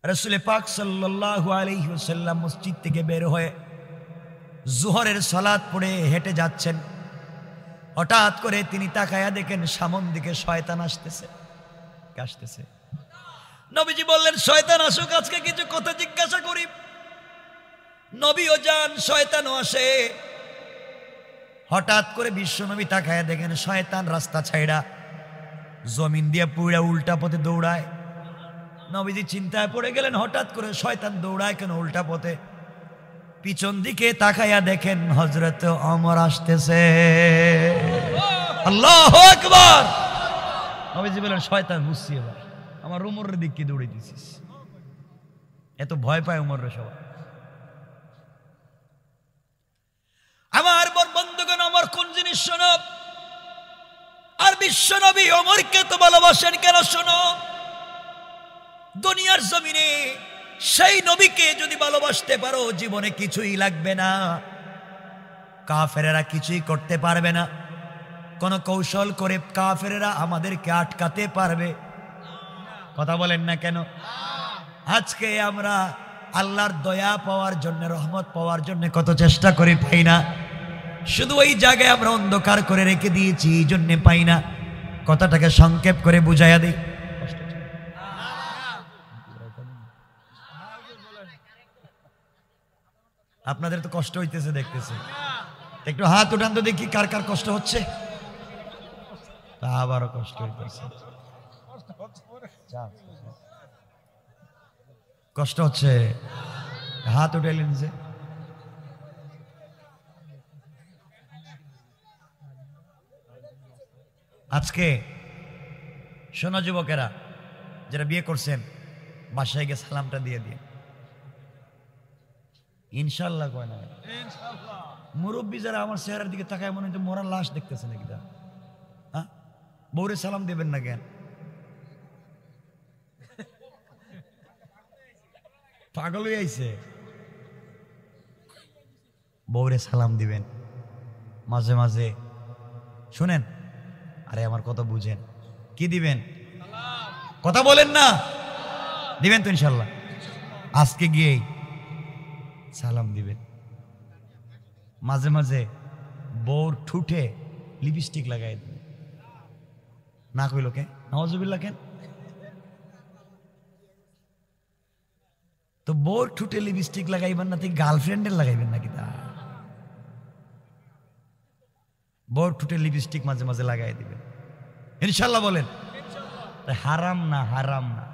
রাসূল পাক সাল্লাল্লাহু আলাইহি ওয়াসাল্লাম মসজিদ থেকে বের হয়ে জোহরের সালাত পড়ে হেঁটে যাচ্ছেন। হঠাৎ করে তিনি তাকায়া দেখেন সামন দিকে শয়তান আসতেছে। নবীজি বললেন, শয়তান আসুক, আজকে কিছু কথা জিজ্ঞাসা করি। নবীও যান, শয়তানও আসে। হঠাৎ করে বিশ্বনবী তাকায়া দেখেন শয়তান রাস্তা ছাইড়া জমিন দিয়ে পুরা উল্টা পথে দৌড়ায়। নবীজি চিন্তায় পড়ে গেলেন, হঠাৎ করে শয়তান দৌড়ায় কেন উল্টা পথে? পিছন দিকে তাকায়া দেখেন হযরত ওমর আসতেছে। আল্লাহু আকবার। নবীজি বলেন, শয়তান বুঝছি, এবার আমার ওমরের দিকে দৌড়ে দিছিস। এত ভয় পায় ওমর রে সবাই। আমার বন্ধুগণ, আমার কোন জিনিস শোনো, আর বিশ্ব নবী ওমরকে তো ভালোবাসেন কেন শোনো। দুনিয়ার জমিনে সেই নবীকে যদি ভালোবাসতে পারো, জীবনে কিছুই লাগবে না, কাফেরেরা কিছুই করতে পারবে না। কোন কৌশল করে কাফেরেরা আমাদেরকে আটকাতে পারবে? কথা বলেন না কেন? আজকে আমরা আল্লাহর দয়া পাওয়ার জন্য, রহমত পাওয়ার জন্য কত চেষ্টা করি, পাই না। শুধু ওই জায়গায় আমরা অন্ধকার করে রেখে দিয়েছি, এই জন্যে পাই না। কথাটাকে সংক্ষেপ করে বুঝাইয়া দিই। আপনাদের তো কষ্ট হইতেছে দেখতেছি, একটু হাত উঠান তো দেখি কার কার কষ্ট হচ্ছে। তা আবারও কষ্ট হইতেছে, কষ্ট হচ্ছে, হাত উঠাইলেন যে। আজকে শোনো যুবকেরা, যারা বিয়ে করছেন, বাসায় গিয়ে সালামটা দিয়ে দিয়ে ইনশাল্লাহ কয় না। মুরব্বী যারা আমার চেহারার দিকে তাকায় মনে হচ্ছে মরার লাশ দেখতেছে নাকি। হ্যাঁ, বউরে সালাম দেবেন না কেন? পাগল হয়ে আইছে। বউরে সালাম দিবেন মাঝে মাঝে। শুনেন, আরে আমার কথা বুঝেন, কি দিবেন? কথা বলেন না, দিবেন তো ইনশাল্লাহ। আজকে গিয়েই সালাম দিবেন। মাঝে মাঝে বউর ঠুটে লিপস্টিক লাগাই দিবেন। না কইল কে? নাউজুবিল্লাহ কেন? তো বউর ঠুটে লিপস্টিক লাগাইবেন না, তুই গার্লফ্রেন্ডের লাগাইবেন নাকি? তা বউর ঠুটে লিপস্টিক মাঝে মাঝে লাগাই দিবেন ইনশাল্লাহ। বলেন হারাম না? হারাম না।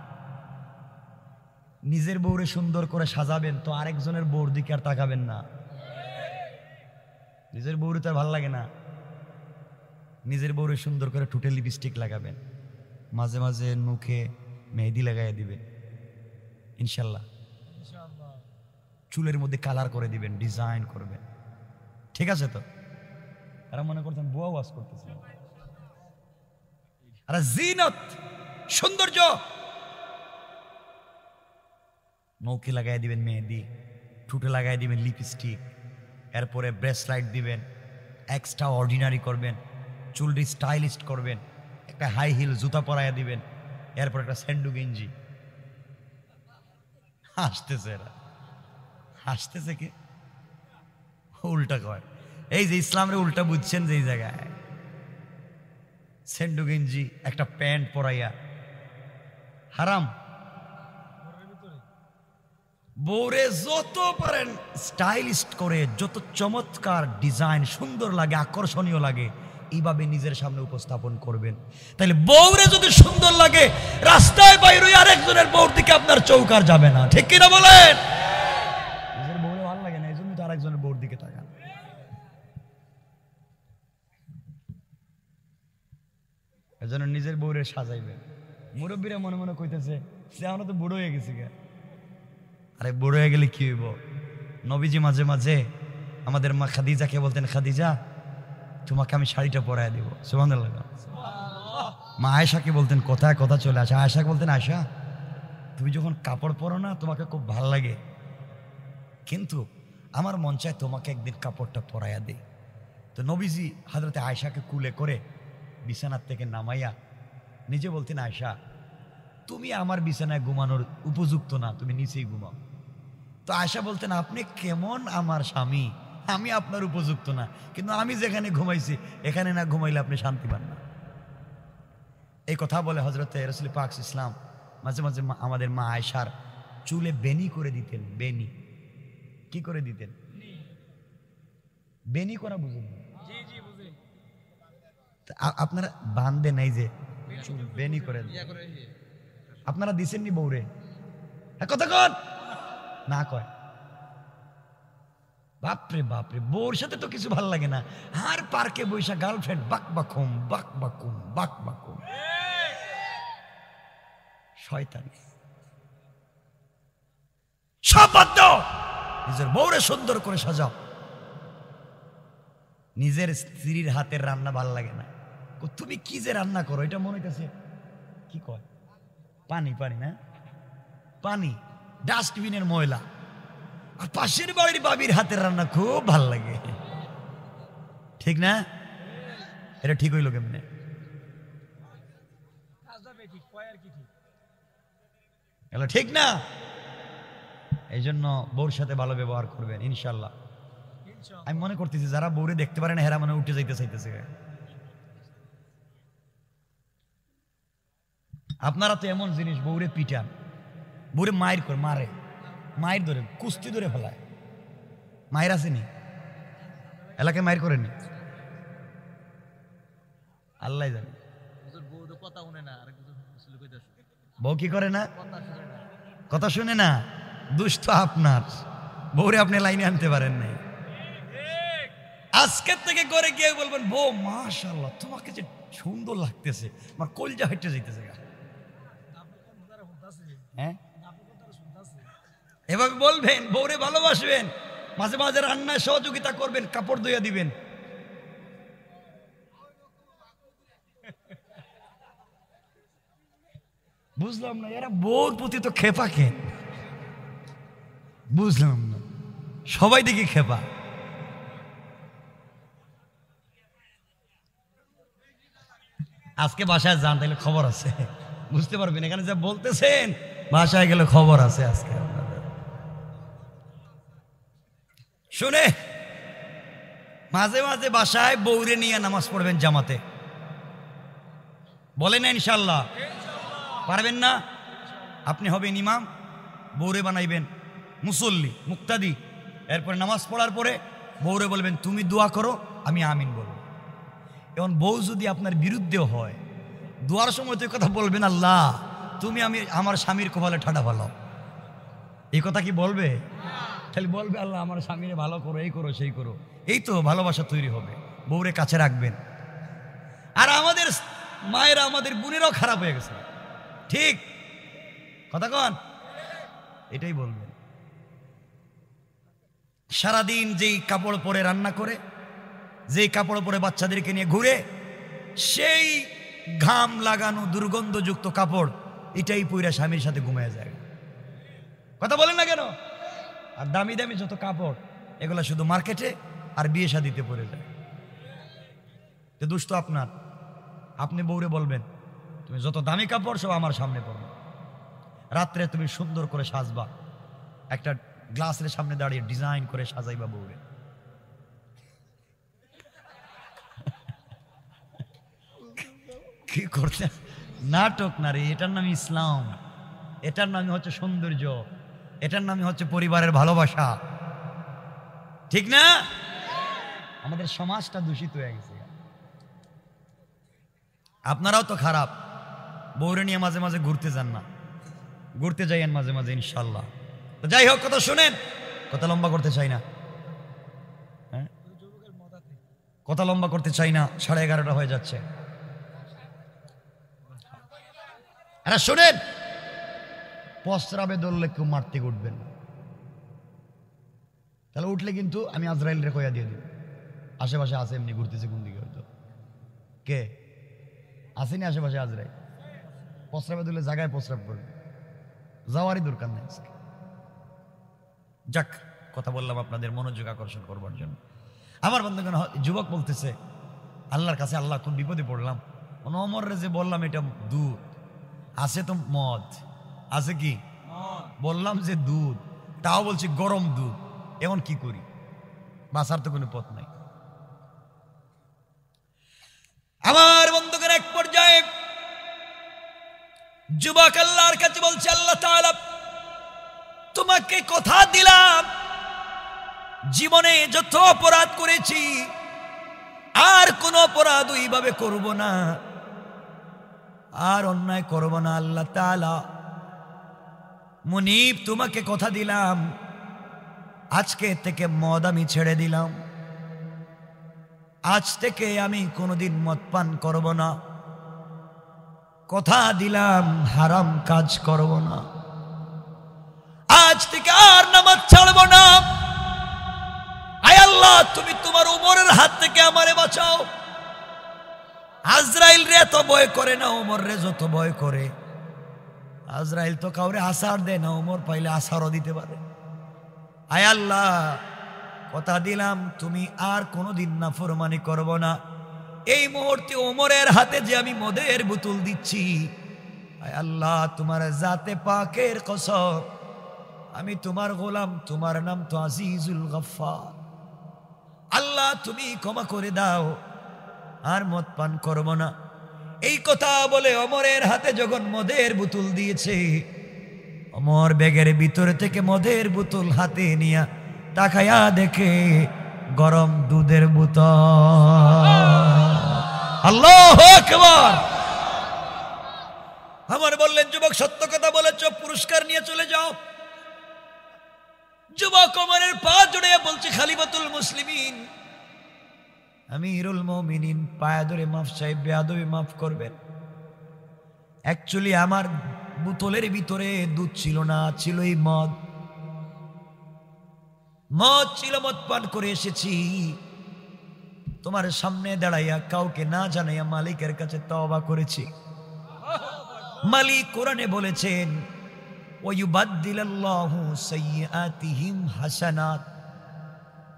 নিজের বউরে সুন্দর করে সাজাবেন তো আরেকজনের বউর দিকে আর তাকাবেন না। নিজের বউরে তো আর ভালো লাগে না। নিজের বউরে সুন্দর করে ঠুটে লিপস্টিক লাগাবেন, মাঝে মাঝে মুখে মেহেদি লাগাই দিবেন ইনশাল্লাহ। চুলের মধ্যে কালার করে দিবেন, ডিজাইন করবেন, ঠিক আছে তো? তারা মনে করছেন বুয়া ওয়াজ করতেছে। আর জিনত, সৌন্দর্য, নৌকে লাগাই দিবেন মেহেদি, ঠুটে লাগাই দিবেন লিপস্টিক, এরপরে ব্রেসলাইট দিবেন, এক্সট্রা অর্ডিনারি করবেন, চুলটি স্টাইলিস্ট করবেন, একটা হাই হিল জুতা পরাইয়া দিবেন, এরপর একটা স্যান্ডু গেঞ্জি। হাসতেছে এরা, হাসতেছে কি? উল্টা কয়। এই যে ইসলামের উল্টা বুঝছেন যে এই জায়গায় স্যান্ডু গেঞ্জি একটা প্যান্ট পরাইয়া হারাম। বউরে যত পারেন স্টাইলিস্ট করে, যত চমৎকার ডিজাইন সুন্দর লাগে, আকর্ষণীয় লাগে, এইভাবে নিজের সামনে উপস্থাপন করবেন। তাহলে বউরে যদি সুন্দর লাগে, রাস্তায় বাইরে আরেকজনের বউর দিকে আপনার চৌকার যাবে না, ঠিক কিনা বলেন? নিজের বউরে ভালো লাগে না, এই জন্য তো আরেকজনের বউর দিকে তাকান। এজন্য নিজের বউরে সাজাইবেন। মুরব্বীরা মনে মনে কইতেছে সে আমরা তো বুড়ো হয়ে গেছি গা। আরে বুড়ো হয়ে গেলে কি হইব? নবীজি মাঝে মাঝে আমাদের মা খাদিজাকে বলতেন, খাদিজা তোমাকে আমি শাড়িটা পরাই দিব। সুবহানাল্লাহ। মা আয়েশাকে বলতেন, কোথায় কথা চলে আসে। আয়েশাকে বলতেন, আয়েশা তুমি যখন কাপড় পরো না তোমাকে খুব ভাল লাগে, কিন্তু আমার মন চায় তোমাকে একদিন কাপড়টা পরাইয়া দেই। তো নবীজি হযরতে আয়েশাকে কুলে করে বিছানার থেকে নামাইয়া নিজে বলতেন, আয়েশা তুমি আমার বিছানায় ঘুমানোর উপযুক্ত না, তুমি নিচেই ঘুমাও। তো আয়েশা বলতেন, আপনি কেমন আমার স্বামী, আমি আপনার উপযুক্ত না, কিন্তু আমি যেখানে ঘুমাইছি এখানে না ঘুমাইলে আপনি শান্তি পান না। এই কথা বলে হযরতে রাসূল পাক ইসলাম মাঝে মাঝে আমাদের মা আয়েশার চুলে বেনি করে দিতেন। বেনি কি করে দিতেন? বেনি করা বুঝেন? আপনারা বান্ধে নাই যে চুল বেনি করে আপনারা দিছেননি বউরে? কথা কন না কয়। বাপরে বাপরে, বউর সাথে তো কিছু ভাল লাগে না, আর পার্কে বৈশা গার্লফ্রেন্ড বাক বাকুম বাক বাকুম বাক বাকুম। শয়তান, সব বাদ দাও, নিজের বউরে সুন্দর করে সাজাও। নিজের স্ত্রীর হাতের রান্না ভাল লাগে না, তুমি কি যে রান্না করো এটা মনে হইতেছে কি কয় পানি পানি না পানি, ডাস্টবিনের ময়লা। আর পাশের বাড়ির বাবির হাতের রান্না খুব ভাল লাগে, ঠিক না? এটা ঠিক হইল কেমনে? ঠিক না? এই জন্য বউর সাথে ভালো ব্যবহার করবেন ইনশাল্লাহ। আমি মনে করতেছি যারা বউরে দেখতে পারে না হেরা মানে উঠে যাইতে চাইতেছে। আপনারা তো এমন জিনিস, বউরে পিটান, বউরে মায়ের করে মারে, মায়ের ধরে কুস্তি ধরে ফেলায়। মায়ের আসেনি এলাকায়, মায়ের করেনি, আল্লাহ জানে। বউ কি করে না? কথা শুনে না, দুষ্ট আপনার বউরে আপনি লাইনে আনতে পারেন নাই। আজকের থেকে করে গিয়ে বলবেন, বউ মাশাআল্লাহ তোমাকে যে সুন্দর লাগতেছে, আমার কলজা হেঁটে যাইতেছে। হ্যাঁ, এভাবে বলবেন, বউরে ভালোবাসবেন, মাঝে মাঝে রান্নায় সহযোগিতা করবেন, কাপড় ধুইয়া দিবেন। বুঝলাম না এরা বউর প্রতি তো খেপা খেন, বুঝলাম না, সবাই দেখি খেপা। আজকে বাসায় যান তাহলে খবর আছে, বুঝতে পারবেন এখানে যা বলতেছেন, বাসায় গেলে খবর আছে আজকে আপনাদের। শুনে মাঝে মাঝে বাসায় বউরে নিয়ে নামাজ পড়বেন জামাতে, বলেন না ইনশাল্লাহ? পারবেন না? আপনি হবেন ইমাম, বউরে বানাইবেন মুসল্লি মুক্তাদি। এরপরে নামাজ পড়ার পরে বউরে বলবেন, তুমি দোয়া করো, আমি আমিন বলবো। এখন বউ যদি আপনার বিরুদ্ধেও হয়, দোয়ার সময় তো কথা বলবেন, আল্লাহ তুমি আমার স্বামীর কপালে ঠাডা ভালো, এই কথা কি বলবে? তাহলে বলবে, আল্লাহ আমার স্বামীরে ভালো করো, এই করো সেই করো। এই তো ভালোবাসা তৈরি হবে। বউরে কাছে রাখবেন। আর আমাদের মায়েরা, আমাদের বোনেরাও খারাপ হয়ে গেছে, ঠিক কথা কন, এটাই বলবেন। সারাদিন যেই কাপড় পরে রান্না করে, যেই কাপড় পরে বাচ্চাদেরকে নিয়ে ঘুরে, সেই ঘাম লাগানো দুর্গন্ধযুক্ত কাপড় এটাই পইরা স্বামীর সাথে ঘুমিয়ে যায়। কথা বলেন না কেন? আর দামি দামি যত কাপড়, এগুলা শুধু মার্কেটে আর বিয়ে শাদিতে পরে যায়। তো দুষ্ট আপনার, আপনি বউরে বলবেন, তুমি যত দামি কাপড় সব আমার সামনে পরবে, রাত্রে তুমি সুন্দর করে সাজবা, একটা গ্লাসের সামনে দাঁড়িয়ে ডিজাইন করে সাজাইবা বউরে। কি করতে? নাটক না রে, এটার নাম ইসলাম, এটার নামই হচ্ছে সৌন্দর্য, এটার নামই হচ্ছে পরিবারের ভালোবাসা, ঠিক না? আমাদের সমাজটা দূষিত হয়ে গেছে। আপনারাও তো খারাপ, বউরে নিয়ে মাঝে মাঝে ঘুরতে যান না, ঘুরতে যাইয়েন মাঝে মাঝে ইনশাল্লাহ। তো যাই হোক, কথা শুনেন, কথা লম্বা করতে চাই না, হ্যাঁ কথা লম্বা করতে চাই না, 11:30 হয়ে যাচ্ছে। আরে শুনেন, প্রস্রাবে ধরলে কেউ মারতে উঠবেন না, তাহলে উঠলে কিন্তু আমি আজরাইল রে কইয়া দিয়ে দিব। আশেপাশে আছে, এমনি ঘুরতেছে কোন দিকে, হয়তো কে আসেনি আশেপাশে আজরাইল। প্রস্রাবে ধরলে জায়গায় প্রস্রাব করবে, যাওয়ারই দরকার নেই। যাক, কথা বললাম আপনাদের মনোযোগ আকর্ষণ করবার জন্য। আমার বন্ধুগণ, যুবক বলতেছে, আল্লাহর কাছে আল্লাহ কোন বিপদে পড়লাম, অমররে যে বললাম এটা দুধ, আছে তো মদ, আছে কি? বললাম যে দুধ, তাও বলছি গরম দুধ। এমন কি করি? বাঁচার তো কোনো পথ নাই। আমার বন্ধুগণ, এক পর্যায়ে যুবক আল্লাহর কাছে বলছে, আল্লাহ তাআলা তোমাকে কথা দিলাম, জীবনে যত অপরাধ করেছি আর কোন অপরাধ ওইভাবে করব না, আর অন্যায় করব না। আল্লাহ তাআলা মুনিব তোমাকে কথা দিলাম, আজকে থেকে মদ আমি ছেড়ে দিলাম, আজ থেকে আমি কোনোদিন মদ পান করব না, কথা দিলাম হারাম কাজ করব না, আজ থেকে আর নামাজ ছাড়ব না। আয় আল্লাহ, তুমি তোমার উমরের হাত থেকে আমারে বাঁচাও। আজরাইল রে তো ভয় করে না, উমর রে যত ভয় করে। আজরাইল তো কাউরে আসার দেয় না, উমর পাইলে আসারও দিতে পারে। আয় আল্লাহ, কথা দিলাম তুমি আর কোনোদিন নাফরমানি করব না। এই মুহূর্তে ওমরের হাতে যে আমি মদের বোতল দিচ্ছি, আয় আল্লাহ তোমার জাতে পাকের কসম, আমি তোমার গোলাম, তোমার নাম তো আজিজুল গফফার। আল্লাহ তুমি ক্ষমা করে দাও, আর মদ পান করব না। এই কথা বলে ওমরের হাতে যখন মদের বোতল দিয়েছে, ওমর ব্যাগের ভিতর থেকে মদের বোতল হাতে নিয়ে তাকায়া দেখে গরম দুধের বোতল। আল্লাহু আকবার। আমার বললেন, যুবক সত্য কথা বলেছ, পুরস্কার নিয়ে চলে যাও। যুবক ওমরের পা জড়ে বলছে, খলিফাতুল মুসলিমিন, আমিরুল মুমিনিন, পায়ে ধরে মাফ চাই, বেয়াদবি মাফ করবেন। অ্যাকচুয়ালি আমার বোতলের ভিতরে দুধ ছিল না, ছিল এই মদ। মদ ছিল, মদ পান করে এসেছি। তোমার সামনে দাঁড়াইয়া কাউকে না জানাইয়া মালিকের কাছে তওবা করেছি। মালিক কোরআনে বলেছেন, ওয়ায়ুবাদদিলুল্লাহু সাইয়্যাতিহিম হাসানাত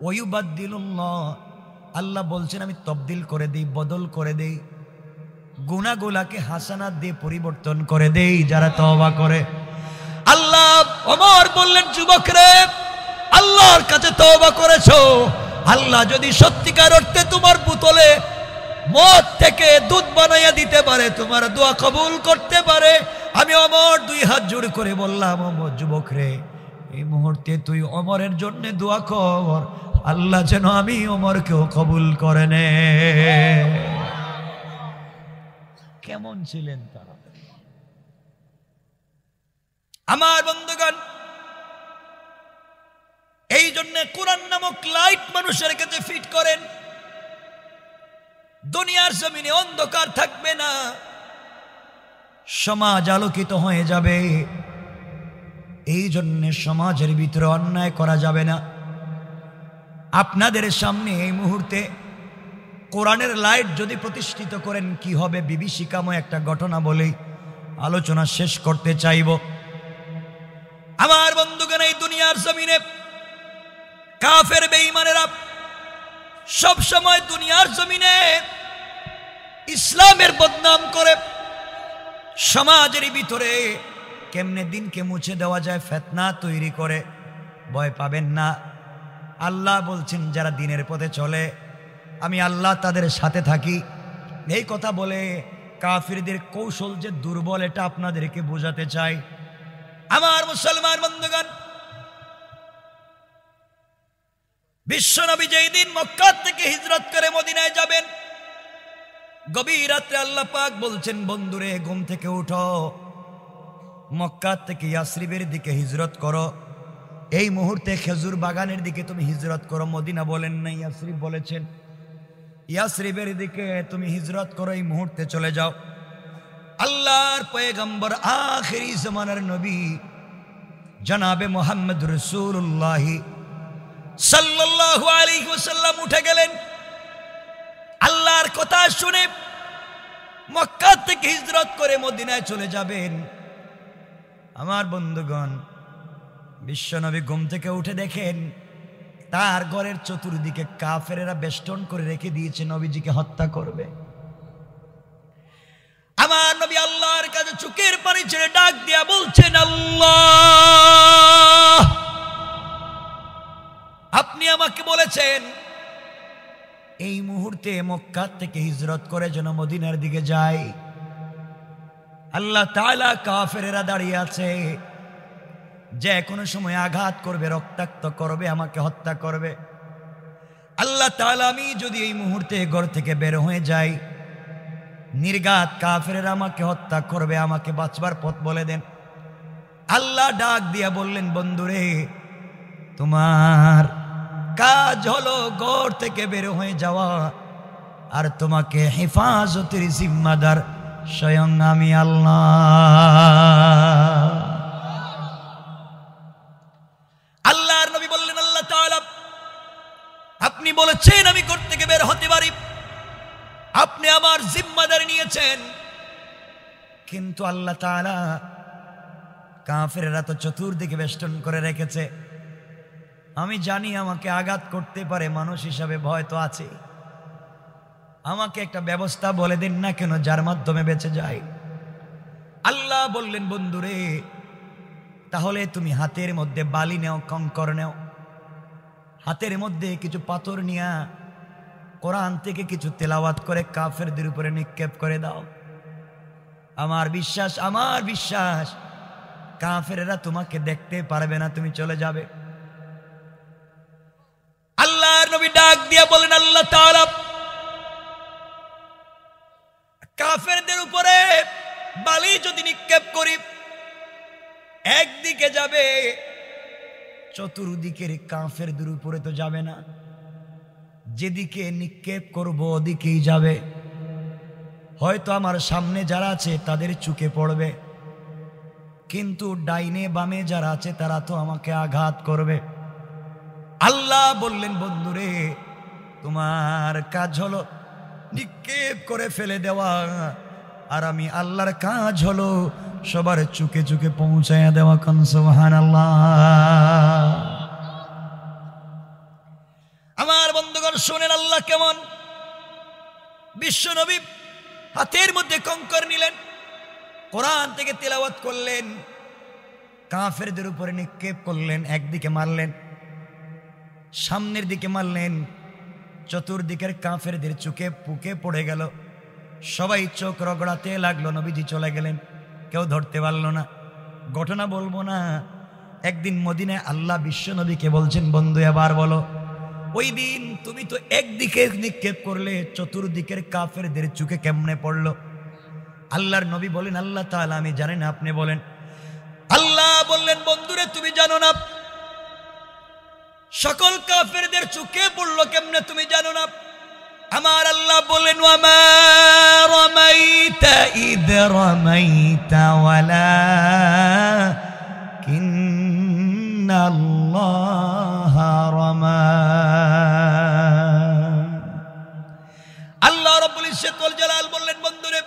ওয়ায়ুবাদদিলুল্লাহ, আল্লাহ বলছেন আমি তবদিল করে দেই, বদল করে দেই, গুনাহগুলোকে হাসানাত দিয়ে পরিবর্তন করে দেই যারা তওবা করে। আল্লাহ ওমর বললেন, যুবক রে, আল্লাহর কাছে তওবা করেছো, আল্লাহ যদি সত্যিকার অর্থে তোমার বোতলে মদ থেকে দুধ বানাইয়া দিতে পারে, তোমার দোয়া কবুল করতে পারে। আমি ওমর দুই হাত জোড় করে বললাম, ওমর যুবক রে, এই মুহূর্তে তুই ওমরের জন্য দোয়া কর, আল্লাহ যেন আমি ওমরকেও কবুল করে নে। কেমন ছিলেন তারা? আমার বন্ধুগণ, এই জন্য কোরআন নামক লাইট মানুষের কাছে ফিট করেন। দুনিয়ার জমিনে অন্ধকার থাকবে না, সমাজ আলোকিত হয়ে যাবে। এই জন্য সমাজের ভিতরে অন্যায় করা যাবে না। আপনাদের সামনে এই মুহূর্তে কোরআনের লাইট যদি প্রতিষ্ঠিত করেন কি হবে, বিভীষিকাময় একটা ঘটনা বলেই আলোচনা শেষ করতে চাইব। আমার বন্ধুগণ, এই দুনিয়ার জমিনে কাফের বেঈমানেরা সব সময় দুনিয়ার জমিনে ইসলামের বদনাম করে সমাজের ভিতরে কেমনে দিনকে মুছে দেওয়া যায় ফিতনা তৈরি করে। ভয় পাবেন না, আল্লাহ বলছেন যারা দিনের পথে চলে আমি আল্লাহ তাদের সাথে থাকি। এই কথা বলে কাফিরদের কৌশল যে দুর্বল, এটা আপনাদেরকে বোঝাতে চাই। আমার মুসলমান বন্ধুগণ, বিশ্বনবী যেই দিন মক্কা থেকে হিজরত করে মদিনায় যাবেন, গভীর রাত্রে আল্লাহ পাক বলছেন, বন্ধুরে ঘুম থেকে উঠো, মক্কা থেকে ইয়াসরিবের দিকে হিজরত করো। এই মুহূর্তে খেজুর বাগানের দিকে তুমি হিজরত করো। মদিনা বলেন নাই, ইয়াসরিব বলেছেন। ইয়াসরিবের দিকে তুমি হিজরত করো, এই মুহূর্তে চলে যাও। আল্লাহর পয়গম্বর আখিরি জামানার নবী জনাবে মুহাম্মদ রাসূলুল্লাহ সাল্লাল্লাহু আলাইহি ওয়াসাল্লাম উঠে গেলেন। আল্লাহর কথা শুনে মক্কা থেকে হিজরত করে মদিনায় চলে যাবেন। আমার বন্ধুগণ, বিশ্বনবী ঘুম থেকে উঠে দেখেন তার ঘরের চতুর্দিকে কাফেরেরা বেষ্টন করে রেখে দিয়েছে, নবীজিকে হত্যা করবে। আমার নবী আল্লাহ আল্লাহর কাছে চোখের পানি ছেড়ে ডাক দিয়া বলছেন, আল্লাহ আপনি আমাকে বলেছেন এই মুহূর্তে মক্কা থেকে হিজরত করে যেন মদিনার দিকে যাই। আল্লাহ তাআলা কাফেরেরা দাঁড়িয়ে আছে, যে কোনো সময় আঘাত করবে, রক্তাক্ত করবে, আমাকে হত্যা করবে। আল্লাহ তাআলা আমি যদি এই মুহূর্তে ঘর থেকে বের হয়ে যাই, নির্ঘাত কাফেরেরা আমাকে হত্যা করবে, আমাকে বাঁচবার পথ বলে দেন। আল্লাহ ডাক দিয়া বললেন, বন্ধুরে তোমার কাজ হলো ঘর থেকে বের হয়ে যাওয়া, আর তোমাকে হেফাজতের জিম্মাদার স্বয়ং আমি আল্লাহ। আল্লাহর নবী বললেন, আল্লাহ তাআলা আপনি বলেছেন আমি ঘর থেকে বের হতে পারি, আপনি আমার জিম্মাদারি নিয়েছেন, কিন্তু আল্লাহ তাআলা কাফেররা তো চতুর্দিকে বেষ্টন করে রেখেছে, আমি জানি আমাকে আঘাত করতে পারে, মানুষ হিসাবে ভয় তো আছে, আমাকে একটা ব্যবস্থা বলে দিন না কেন যার মাধ্যমে বেঁচে যায়। আল্লাহ বললেন, বন্ধুরে তাহলে তুমি হাতের মধ্যে বালি নেও, কঙ্কর নেও, হাতের মধ্যে কিছু পাথর নিয়া কোরআন থেকে কিছু তেলাওয়াত করে কাফেরদের উপরে নিক্ষেপ করে দাও। আমার বিশ্বাস কাফেররা তোমাকে দেখতে পারবে না, তুমি চলে যাবে। আল্লাহর নবী ডাক দিয়া বলেন, আল্লাহ তাআলা কাফেরদের উপরে বালি যদি নিক্ষেপ করি, একদিকে যাবে, চতুর্দিকের কাফেরদের উপরে তো যাবে না, যেদিকে নিক্ষেপ করব ওদিকেই যাবে। হয়তো আমার সামনে যারা আছে তাদের চোখে পড়বে, কিন্তু ডাইনে বামে যারা আছে তারা তো আমাকে আঘাত করবে। আল্লাহ বললেন, বন্ধুরে তোমার কাজ হলো নিক্ষেপ করে ফেলে দেওয়া, আর আমি আল্লাহর কাজ হলো সবার চুকে চুকে পৌঁছায়া দেওয়া। কোন সুবহানাল্লাহ। আমার বন্ধুগণ শুনেন আল্লাহ কেমন। বিশ্ব নবী হাতের মধ্যে কঙ্কর নিলেন, কোরআন থেকে তেলাওয়াত করলেন, কাফেরদের উপরে নিক্ষেপ করলেন, একদিকে মারলেন, সামনের দিকে মারলেন, চতুর্দিকের কাফেরদের চোখে পুকে পড়ে গেল, সবাই চোখ রগড়াতে লাগলো, নবীজি চলে গেলেন, কেউ ধরতে পারল না। ঘটনা বলবো না, একদিন মদিনায় আল্লাহ বিশ্ব নবীকে বলছেন, বন্ধু এবার বলো, ওই দিন তুমি তো একদিকে নিক্ষেপ করলে, চতুর্দিকের কাফেরদের চোখে কেমনে পড়লো? আল্লাহর নবী বলেন, আল্লাহ তাআলা আমি জানি না, আপনি বলেন। আল্লাহ বললেন, বন্ধুরে তুমি জানো না সকল কাফেরদের চোখে পড়লো কেমনে, তুমি জানো না। আমার আল্লাহ বলেন, ওয়ামা রামাইতা ইদ রামাইতা ওয়ালাকিন্নাল্লাহ রামা। আল্লাহ রাব্বুল ইজ্জত ওয়াল জালাল বললেন, বন্ধুরে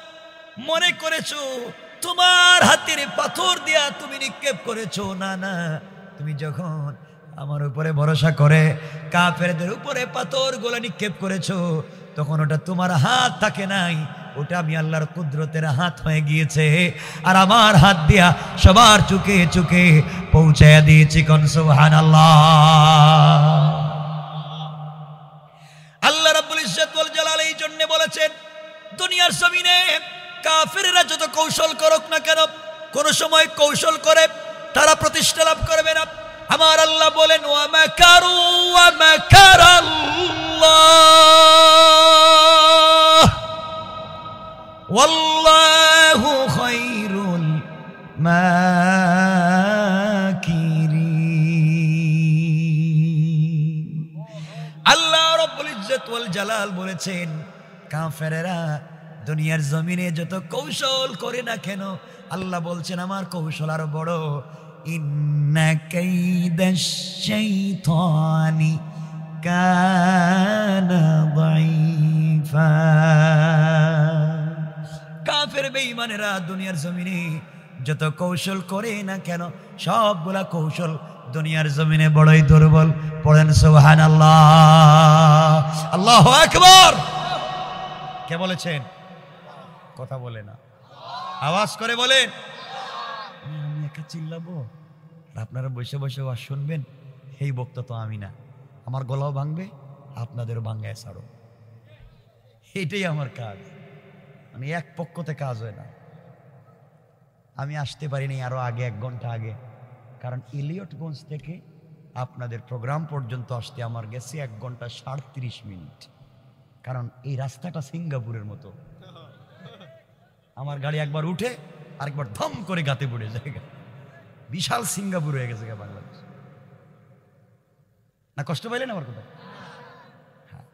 মনে করেছো তোমার হাতের পাথর দিয়া তুমি নিক্ষেপ করেছো? না না, তুমি যখন আমার উপরে ভরসা করে কাফেরদের উপরে পাথর গোলা নিক্ষেপ করেছো, তখন ওটা তোমার হাত থাকে নাই, ওটা আমি আল্লাহর কুদরতের হাত হয়ে গিয়েছে, আর আমার হাত দিয়া সবার চুকে চুকে পৌঁছায়া দিয়েছি। কোন সুবহানাল্লাহ। আল্লাহ রাব্বুল ইজ্জত ওয়াল জালাল এই জন্য বলেছেন, দুনিয়ার জমিনে কাফেররা যত কৌশল করুক না কেন, কোন সময় কৌশল করে তারা প্রতিষ্ঠা লাভ করবে না। আমার আল্লাহ বলেন, ওয়া মাকারু ওয়া মাকারাল্লাহ ওয়াল্লাহু খায়রুল মাকিরিন। আল্লাহ রাব্বুল ইজ্জত ওয়াল জালাল বলেছেন, কাফেররা দুনিয়ার জমিনে যত কৌশল করে না কেন, আল্লাহ বলছেন আমার কৌশল আরো বড়। ইন্না কাইদাশ শাইতানি কানা দাঈফা। কাফের বেঈমানেরা দুনিয়ার জমিনে যত কৌশল করে না কেন, সবগুলা কৌশল দুনিয়ার জমিনে বড়ই দুর্বল। পড়েন সুবহানাল্লাহ, আল্লাহু আকবার। কে বলেছেন? কথা বলে না। আওয়াজ করে বলেন। আমি একা চিল্লাবো আর আপনারা বসে বসে ওয়াজ শুনবেন? এই বক্তা তো আমি না, আমার গলাও ভাঙবে, আপনাদেরও ভাঙ্গায় ছাড়ো, এটাই আমার কাজ। মানে এক পক্ষতে কাজ হয় না। আমি আসতে পারিনি আরো আগে, 1 ঘন্টা আগে, কারণ ইলিয়টগঞ্জ থেকে আপনাদের প্রোগ্রাম পর্যন্ত আসতে আমার গেছে 1 ঘন্টা 37 মিনিট। কারণ এই রাস্তাটা সিঙ্গাপুরের মতো, আমার গাড়ি একবার উঠে আরেকবার ধম করে গাতে পড়ে যায়। বিশাল সিঙ্গাপুর হয়ে গেছে বাংলাদেশ। না কষ্ট পাইলেন আমার কথা? হ্যাঁ,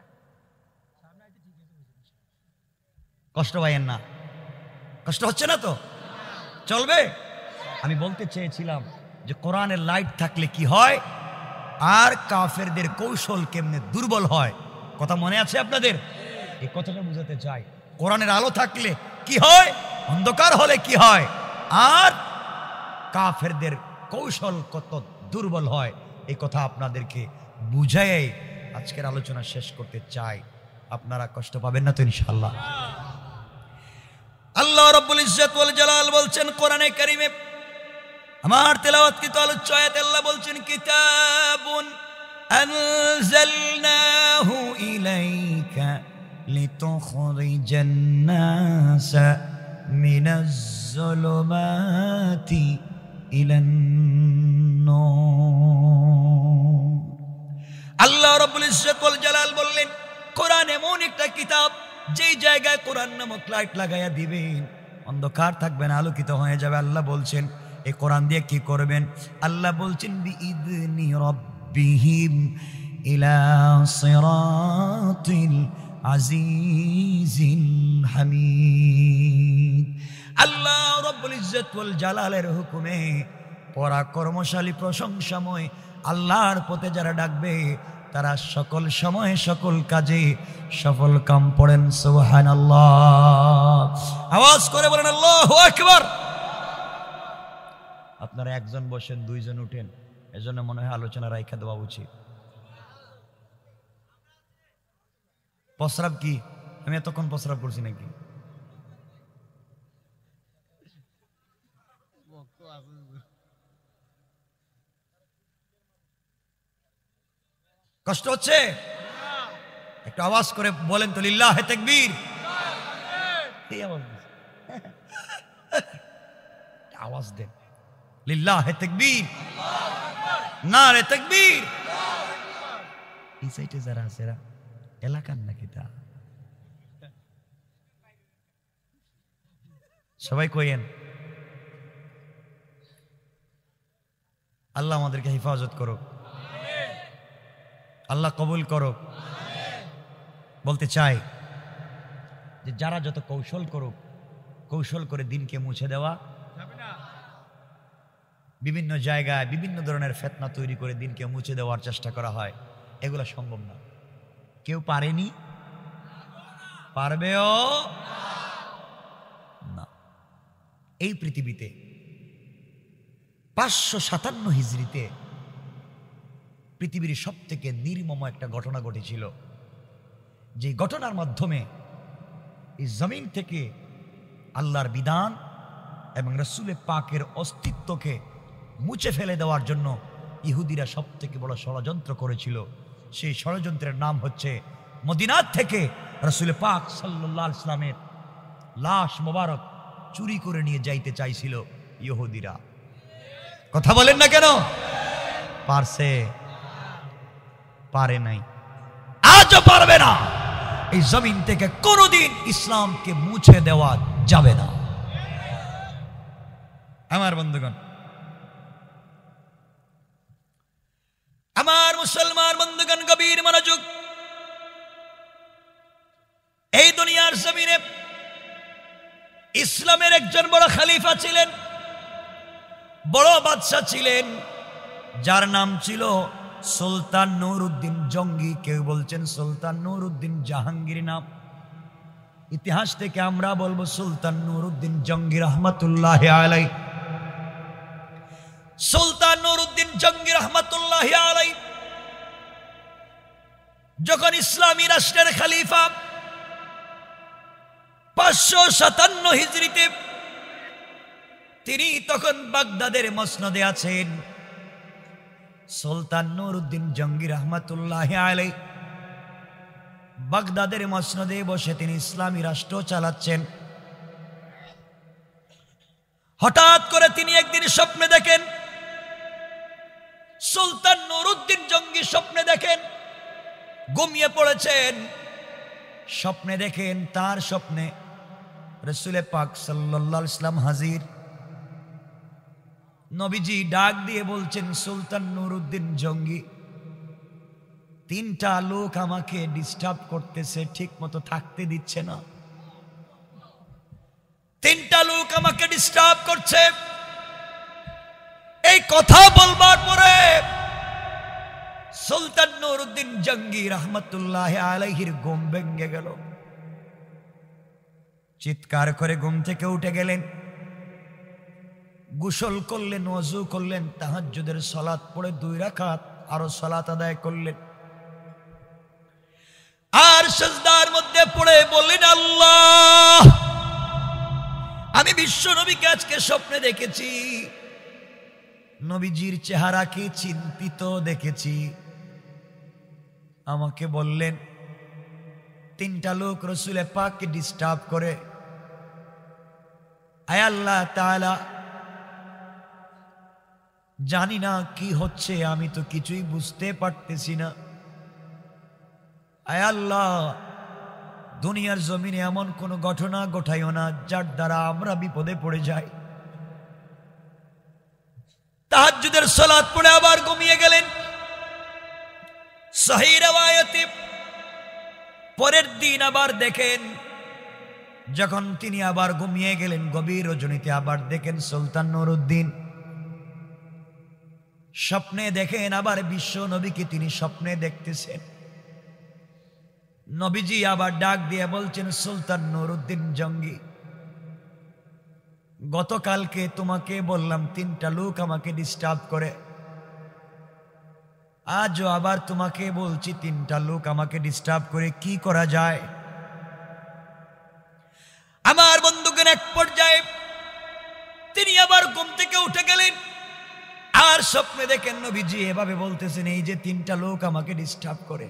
কষ্ট পাইয়েন না। কষ্ট হচ্ছে না তো? চলবে। আমি বলতে চেয়েছিলাম যে কোরআনের লাইট থাকলে কি হয় আর কাফেরদের কৌশল কেমনে দুর্বল হয়, কথা মনে আছে আপনাদের? এই কথাটা বুঝাতে চাই। কোরআনের আলো থাকলে কি হয়, অন্ধকার হলে কি হয়, আর কাফেরদের কৌশল কত দুর্বল হয়, এই কথা আপনাদেরকে বুঝাই আজকের আলোচনা শেষ করতে চাই। আপনারা কষ্ট পাবেন না তো ইনশাআল্লাহ? আল্লাহ রাব্বুল ইজ্জত ওয়াল জালাল বলছেন কোরআনে কারীমে, আমার তেলাওয়াতকৃত আলোচ্য আয়াতে আল্লাহ বলছেন, কিতাবুন আনজালনাহু ইলাইকা লিতুখরিজান নাসা মিনাজ যুলুমাতি ইলান নূর। আল্লাহ রাব্বুল ইজ্জত ওয়াল জালাল বললেন, কোরআন এমন একটা কিতাব যেই জায়গায় কোরআন নামক লাইট লাগাইয়া দিবেন অন্ধকার থাকবে না, আলোকিত হয়ে যাবে। আল্লাহ বলছেন এই কোরআন দিয়ে কি করবেন? আল্লাহ বলছেন বিইذনি রাব্বিহিম ইলা সিরাতিল আজিজিল হামিদ। আল্লাহ রাব্বুল ইজ্জত ওয়াল জালালের হুকুমে পরাক্রমশালী প্রশংসাময় আল্লাহর পথে যারা ডাকবে তারা সকল সময়ে সকল কাজে সফল কাম পড়েন সুবহানাল্লাহ। আওয়াজ করে বলেন আল্লাহু আকবার। আপনারা একজন বসেন, 2 জন উঠেন, এজন্য মনে হয় আলোচনা রাইখা দেওয়া উচিত। প্রস্রাব কি আমি এতক্ষণ প্রস্রাব করছি নাকি? কষ্ট হচ্ছে? একটু আওয়াজ করে বলেন তো লিল্লাহে তাকবীর। আওয়াজ দেন লিল্লাহে তাকবীর, নারে তাকবীর। এই সাইডে যারা আছে এরা এলাকার নাকি? তা সবাই কইেন আল্লাহ আমাদেরকে হেফাজত করুক, আল্লাহ কবুল করুক। বলতে চাই যে যারা যত কৌশল করুক, কৌশল করে দিনকে মুছে দেওয়া যাবে না। বিভিন্ন জায়গায় বিভিন্ন ধরনের ফিতনা তৈরি করে দিনকে মুছে দেওয়ার চেষ্টা করা হয়, এগুলো সম্ভব না। কেউ পারেনি, পারবেও না। এই পৃথিবীতে 557 হিজরিতে পৃথিবীর সব থেকে নির্মম একটা ঘটনা ঘটেছিল, যে ঘটনার মাধ্যমে এই জমিন থেকে আল্লাহর বিধান এবং রাসূল পাকের অস্তিত্বকে মুছে ফেলে দেওয়ার জন্য ইহুদিরা সব থেকে বড় ষড়যন্ত্র করেছিল। সেই ষড়যন্ত্রের নাম হচ্ছে মদিনা থেকে রাসূল পাক সাল্লাল্লাহু আলাইহি ওয়াসাল্লামের লাশ মোবারক চুরি করে নিয়ে যাইতে চাইছিল ইহুদিরা। কথা বলেন না কেন? পারছে? পারে নাই, আজও পারবে না। এই জমিন থেকে কোনোদিন ইসলামকে মুছে দেওয়া যাবে না। আমার বন্ধুগণ, আমার মুসলমান বন্ধুগণ, গভীর মনোযোগ। এই দুনিয়ার জমিনে ইসলামের একজন বড় খলিফা ছিলেন, বড় বাদশা ছিলেন, যার নাম ছিল সুলতান নুরউদ্দিন জঙ্গি। কেউ বলছেন সুলতান নুরউদ্দিন জাহাঙ্গীর নাম। ইতিহাস থেকে আমরা বলবো সুলতান নুরউদ্দিন জঙ্গি রহমতুল্লাহি আলাইহি। সুলতান নুরউদ্দিন জঙ্গি রহমতুল্লাহি আলাইহি যখন ইসলামী রাষ্ট্রের খলিফা 557 হিজরিতে তিনি তখন বাগদাদের মসনদে আছেন। সুলতান নুরউদ্দিন জঙ্গি রহমাতুল্লাহি আলাইহি বাগদাদের মসনদে বসে তিনি ইসলামী রাষ্ট্র চালাচ্ছেন। হঠাৎ করে তিনি একদিন স্বপ্নে দেখেন, সুলতান নুরউদ্দিন জঙ্গি স্বপ্নে দেখেন ঘুমিয়ে পড়েছেন। স্বপ্নে দেখেন তার স্বপ্নে রাসূল পাক সাল্লাল্লাহু আলাইহি ওয়াসাল্লাম হাজির। নবীজি ডাক দিয়ে বলছেন, সুলতান নুরউদ্দিন জঙ্গি, তিনটা লোক আমাকে ডিস্টার্ব করতেছে, ঠিক মতো থাকতে দিচ্ছে না। তিনটা লোক আমাকে ডিস্টার্ব করছে। এই কথা বলবার পরে সুলতান নুরউদ্দিন জঙ্গি রহমাতুল্লাহি আলাইহির ঘুম ভেঙে গেল। চিৎকার করে ঘুম থেকে উঠে গেলেন, গোসল করলেন, ওযু করলেন, তাহাজ্জুদের সালাত পড়ে 2 রাকাত আরো সালাত আদায় করলেন। আর সিজদার মধ্যে পড়ে বললেন, আল্লাহ, আমি বিশ্ব নবীকে আজকে স্বপ্নে দেখেছি, নবীজির চেহারাকে চিন্তিত দেখেছি। আমাকে বললেন তিনটা লোক রাসূল পাককে ডিস্টার্ব করে। আয় আল্লাহ তাআলা, জানি না কি হচ্ছে, আমি তো কিছুই বুঝতে পারতেছি না। আয় আল্লাহ, দুনিয়ার জমিনে এমন কোন ঘটনা ঘটাইও না যার দ্বারা আমরা বিপদে পড়ে যাই। তাহাজ্জুদের সালাত পড়ে আবার ঘুমিয়ে গেলেন। সহিহ riwayate পরের দিন আবার দেখেন, যখন তিনি আবার ঘুমিয়ে গেলেন গভীর রজনীতে, আবার দেখেন সুলতান নুরউদ্দিন স্বপ্নে দেখেন আবার বিশ্ব নবীকে তিনি স্বপ্নে দেখতেছেন। নবীজি আবার ডাক দিয়ে বলছেন, সুলতান নুরউদ্দিন জঙ্গি, গতকালকে তোমাকে বললাম তিনটা লোক আমাকে ডিস্টার্ব করে, আজও আবার তোমাকে বলছি তিনটা লোক আমাকে ডিস্টার্ব করে, কি করা যায়? আমার বন্ধুগণ, এক পর্যায়ে তিনি আবার ঘুম থেকে উঠে গেলেন। আর স্বপ্নে দেখেন নবীজি এভাবে বলতেছেন, এই যে তিনটা লোক আমাকে ডিস্টার্ব করে।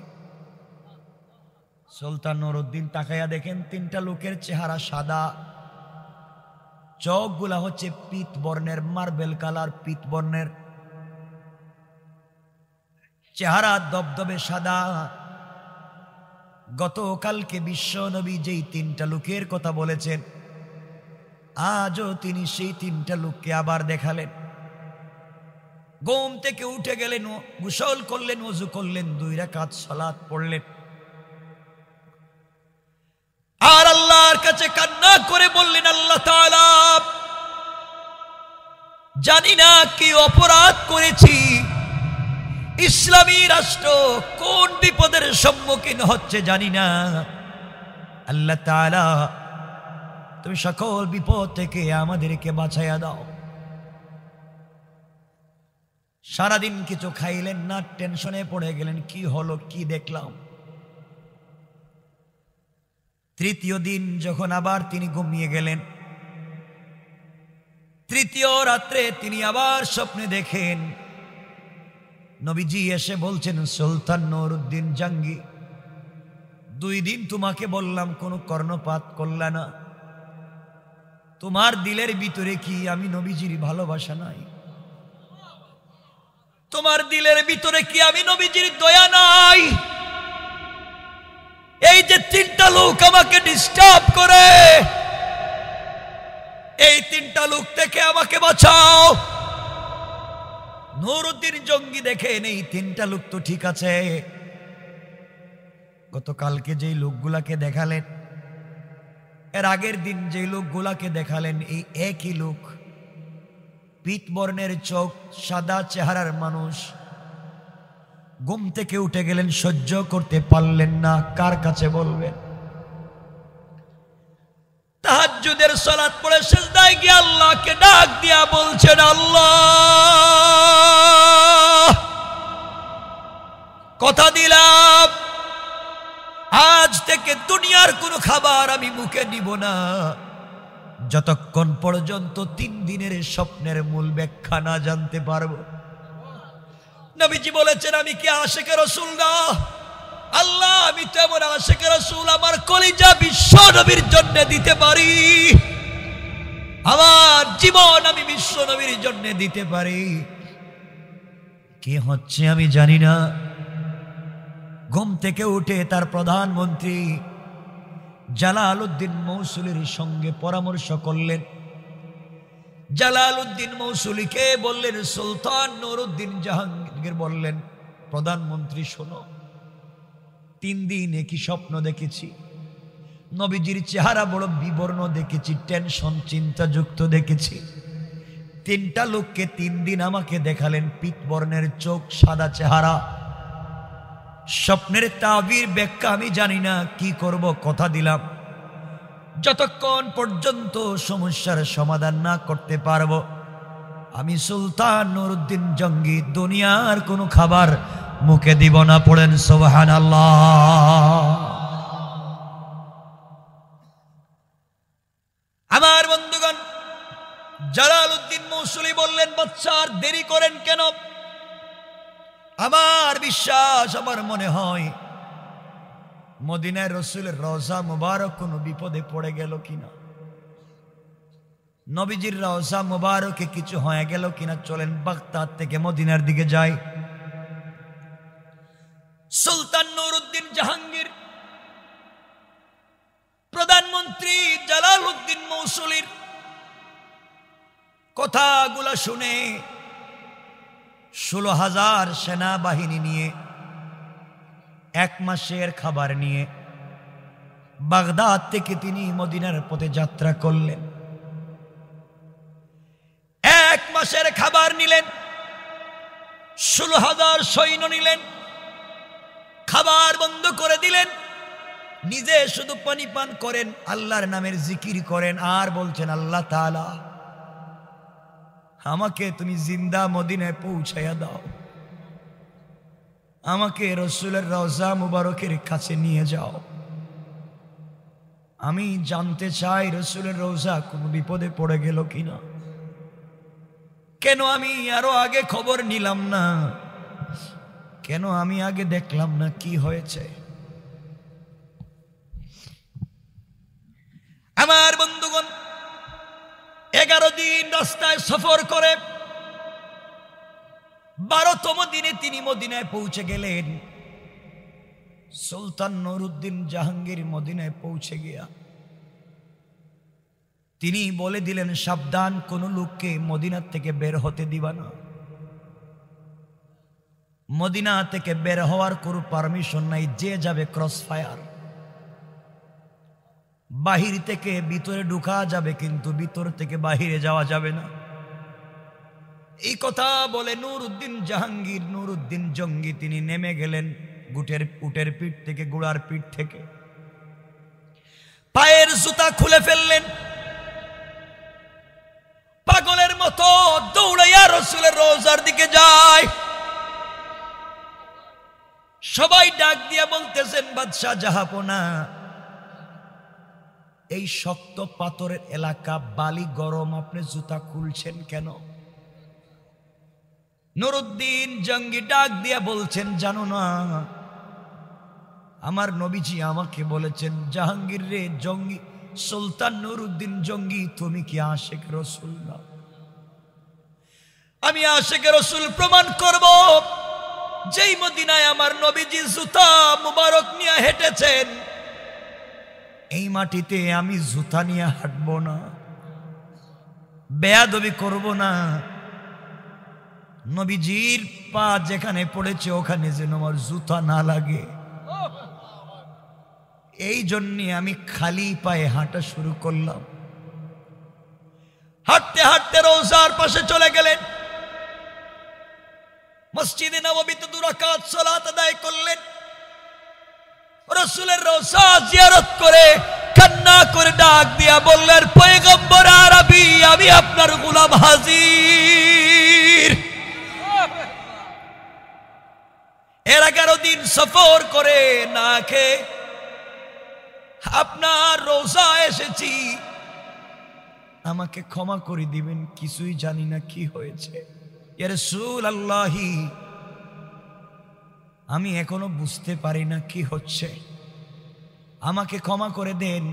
সুলতান নুরউদ্দিন তাকায়া দেখেন তিনটা লোকের চেহারা সাদা, চোখগুলা হচ্ছে পিত বর্ণের, মার্বেল কালার পিত বর্ণের, চেহারা দবদবে সাদা। গতকালকে বিশ্ব নবী যেই তিনটা লোকের কথা বলেছেন, আজও তিনি সেই তিনটা লোককে আবার দেখালেন। ঘুম থেকে উঠে গেলেন, গোসল করলেন, ওযু করলেন, 2 রাকাত সালাত পড়লেন। আর আল্লাহর কাছে কান্না করে বললেন, আল্লাহ তাআলা, জানি না কি অপরাধ করেছি, ইসলামী রাষ্ট্র কোন বিপদের সম্মুখীন হচ্ছে জানি না। আল্লাহ তাআলা, তুমি সকল বিপদ থেকে আমাদেরকে বাঁচাইয়া দাও। সারাদিন কিছু খাইলেন না, টেনশনে পড়ে গেলেন, কি হলো, কি দেখলাম। তৃতীয় দিন যখন আবার তিনি ঘুমিয়ে গেলেন, তৃতীয় রাত্রে তিনি আবার স্বপ্নে দেখেন নবীজি এসে বলছেন, সুলতান নুরউদ্দিন জঙ্গি, 2 দিন তোমাকে বললাম, কোনো কর্ণপাত করলা না। তোমার দিলের ভিতরে কি আমি নবীজির ভালোবাসা নাই? তোমার দিলের ভিতরে কি আমি নবীজির দয়া নাই? এই যে তিনটা লোক আমাকে ডিস্টার্ব করে, এই তিনটা লোক থেকে আমাকে বাঁচাও। নুরউদ্দিন জঙ্গি দেখেন এই তিনটা লোক তো ঠিক আছে, গতকালকে যেই লোকগুলাকে দেখালেন, এর আগের দিন যেই লোকগুলাকে দেখালেন, এই একই লোক, পিত বর্ণের চোখ, সাদা চেহারার মানুষ। ঘুম থেকে উঠে গেলেন, সহ্য করতে পারলেন না, কার কাছে বলবেন? তাহাজ্জুদের সালাত পড়ে সিজদায় গিয়ে আল্লাহকে ডাক দিয়া বলছেন, আল্লাহ, কথা দিলাম আজ থেকে দুনিয়ার কোনো খাবার আমি মুখে নিব না, যতক্ষণ পর্যন্ত 3 দিনের স্বপ্নের মূল ব্যাখ্যা না জানতে পারবো। নবীজি বলেছেন, আমি কি আশিক রাসূল না? আল্লাহ, আমি তো এমন আশিক রাসূল, আমার কলিজা বিশ্ব নবীর জন্য দিতে পারি, আমার জীবন আমি বিশ্ব নবীর জন্য দিতে পারি। কি হচ্ছে আমি জানি না। ঘুম থেকে উঠে তার প্রধানমন্ত্রী জালালউদ্দিন মৌসুলির সঙ্গে পরামর্শ করলেন। জালালউদ্দিন মৌসুলিকে বললেন, সুলতান নুরউদ্দিন জাহাঙ্গীর বললেন, প্রধানমন্ত্রী শোনো, 3 দিন একই স্বপ্ন দেখেছি। নবীজির চেহারা বড় বিবর্ণ দেখেছি, টেনশন চিন্তাযুক্ত দেখেছি। 3টা লোককে 3 দিন আমাকে দেখালেন, পিতবর্ণের চোখ, সাদা চেহারা। স্বপ্নের তাবির ব্যাখ্যা আমি জানি না, কি করব? কথা দিলাম, যতক্ষণ পর্যন্ত সমস্যার সমাধান না করতে পারবো, আমি সুলতান নুরউদ্দিন জঙ্গি দুনিয়ার কোনো খাবার মুখে দিব না। পড়েন সুবহানাল্লাহ। আমার বন্ধুগণ, জালালউদ্দিন মৌসুলি বললেন, বাদশা আর দেরি করেন কেন? আমার বিশ্বাস, আমার মনে হয় মদিনায় রসুলের রওজা মুবারক কোনো বিপদে পড়ে গেল কিনা, নবীজির রওজা মুবারকে কিছু হয়ে গেল কিনা। চলেন বাগদাদ থেকে মদিনার দিকে যাই। সুলতান নুরউদ্দিন জাহাঙ্গীর প্রধানমন্ত্রী জালালউদ্দিন মৌসুলির কথাগুলো শুনে 16,000 সেনাবাহিনী নিয়ে 1 মাসের খাবার নিয়ে বাগদাদ থেকে তিনি মদিনার পথে যাত্রা করলেন। 1 মাসের খাবার নিলেন, 16,000 সৈন্য নিলেন, খাবার বন্ধ করে দিলেন। নিজে শুধু পানি পান করেন, আল্লাহর নামের জিকির করেন, আর বলছেন, আল্লাহ তাআলা আমাকে তুমি জিন্দা মদিনায় পৌঁছাইয়া দাও, আমাকে রসুলের রওজা মুবারকের কাছে নিয়ে যাও। আমি জানতে চাই রসুলের রওজা কোনো বিপদে পড়ে গেল কিনা। কেন আমি আরো আগে খবর নিলাম না? কেন আমি আগে দেখলাম না কি হয়েছে? আমার বন্ধুগণ, 11 দিন রাস্তায় সফর করে 12তম দিনে তিনি মদিনায় পৌঁছে গেলেন। সুলতান নুরউদ্দিন জাহাঙ্গীর মদিনায় পৌঁছে গিয়া তিনি বলে দিলেন, সাবধান, কোন লোককে মদিনা থেকে বের হতে দিবা না। মদিনা থেকে বের হওয়ার কোনো পারমিশন নাই, যে যাবে ক্রস ফায়ার। বাহির থেকে ভিতরে ঢুকা যাবে, কিন্তু ভিতর থেকে বাহিরে যাওয়া যাবে না। এই কথা বলে নুরউদ্দিন জাহাঙ্গীর, নুরউদ্দিন জঙ্গি, তিনি নেমে গেলেন উটের পিঠ থেকে, ঘোড়ার পিঠ থেকে। পায়ের জুতা খুলে ফেললেন, পাগলের মতো দৌড়াইয়া রসুলের রওজার দিকে যায়। সবাই ডাক দিয়া বলতেছেন, বাদশা জাহাপনা, এই শক্ত পাথরের এলাকা, বালি গরম, আপনি জুতা খুলছেন কেন? নুরউদ্দিন জঙ্গি ডাক দিয়া বলছেন, জানো না, আমার নবীজি আমাকে বলেছেন, জাহাঙ্গীর রে জঙ্গি, সুলতান নুরউদ্দিন জঙ্গি, তুমি কি আশিক রসুল না? আমি আশিক রসুল প্রমাণ করব। যেই মদিনায় আমার নবীজি জুতা মুবারক নিয়ে হেঁটেছেন, এই মাটিতে আমি জুতা নিয়ে হাঁটবো না, বেয়াদবি করব না। নবীজির পা যেখানে পড়েছে ওখানে যেন আমার জুতা না লাগে, এই জন্য আমি খালি পায়ে হাঁটা শুরু করলাম। হাঁটতে হাঁটতে রওজার পাশে চলে গেলেন। মসজিদে নববীতে 2 রাকাত সালাত আদায় করলেন। রাসূলের রওজা জিয়ারত করে কান্না করে ডাক দিয়া বললেন, পয়গম্বর আরবি, আমি আপনার গোলাম হাজির। 11 দিন সফর করে না খেয়ে আপনার রওজা এসেছি। আমাকে ক্ষমা করে দিবেন, কিছুই জানি না কি হয়েছে। ইয়া রাসূলুল্লাহি, আমি এখনো বুঝতে পারি না কি হচ্ছে, আমাকে ক্ষমা করে দেন।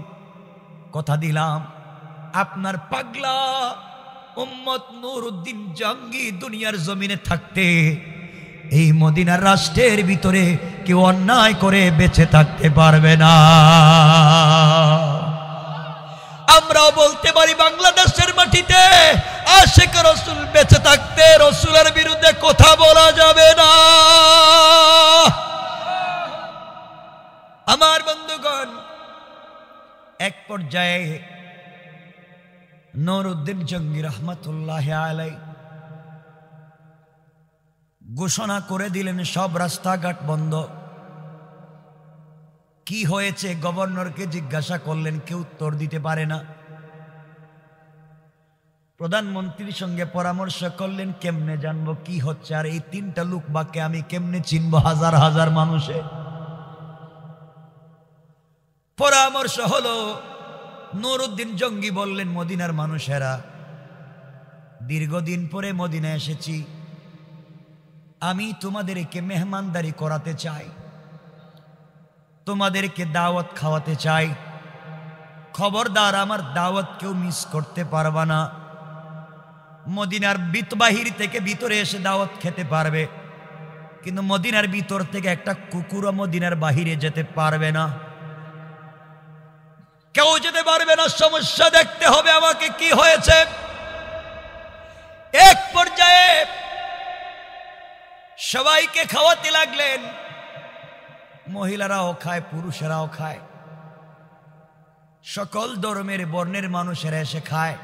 কথা দিলাম আপনার পাগলা উম্মত নুরউদ্দিন জঙ্গি দুনিয়ার জমিনে থাকতে এই মদিনার রাষ্ট্রের ভিতরে কেউ অন্যায় করে বেঁচে থাকতে পারবে না। আমরাও বলতে পারি বাংলাদেশের মাটিতে আশিক রাসূল বেঁচে থাকতে রাসূলের বিরুদ্ধে কথা বলা যাবে না। আমার বন্ধুগণ, এক পর্যায়ে নুরউদ্দিন জঙ্গি রহমতুল্লাহ আলাইহি ঘোষণা করে দিলেন সব রাস্তাঘাট বন্ধ। কি হয়েছে গভর্নরকে জিজ্ঞাসা করলেন, কেউ উত্তর দিতে পারে না। প্রধানমন্ত্রীর সঙ্গে পরামর্শ করলেন, কেমনে জানবো কি হচ্ছে, আর এই তিনটা লোক বাকে আমি কেমনে চিনবো হাজার হাজার মানুষে। পরামর্শ হলো, নুরউদ্দিন জঙ্গি বললেন, মদিনার মানুষেরা, দীর্ঘদিন পরে মদিনা এসেছি, আমি তোমাদেরকে মেহমানদারি করাতে চাই, তোমাদেরকে দাওয়াত খাওয়াতে চাই। খবরদার আমার দাওয়াত কেউ মিস করতে পারবা না। মদিনার বাহির থেকে ভিতরে এসে দাওয়াত খেতে পারবে, কিন্তু মদিনার ভিতর থেকে একটা কুকুরও মদিনার বাহিরে যেতে পারবে না, কেউ যেতে পারবে না। সমস্যা দেখতে হবে আমাকে কি হয়েছে। এক পর্যায়ে সবাইকে খাওয়াতে লাগলেন, মহিলারাও খায়, পুরুষেরাও খায়, সকল ধর্মের বর্ণের মানুষেরা এসে খায়।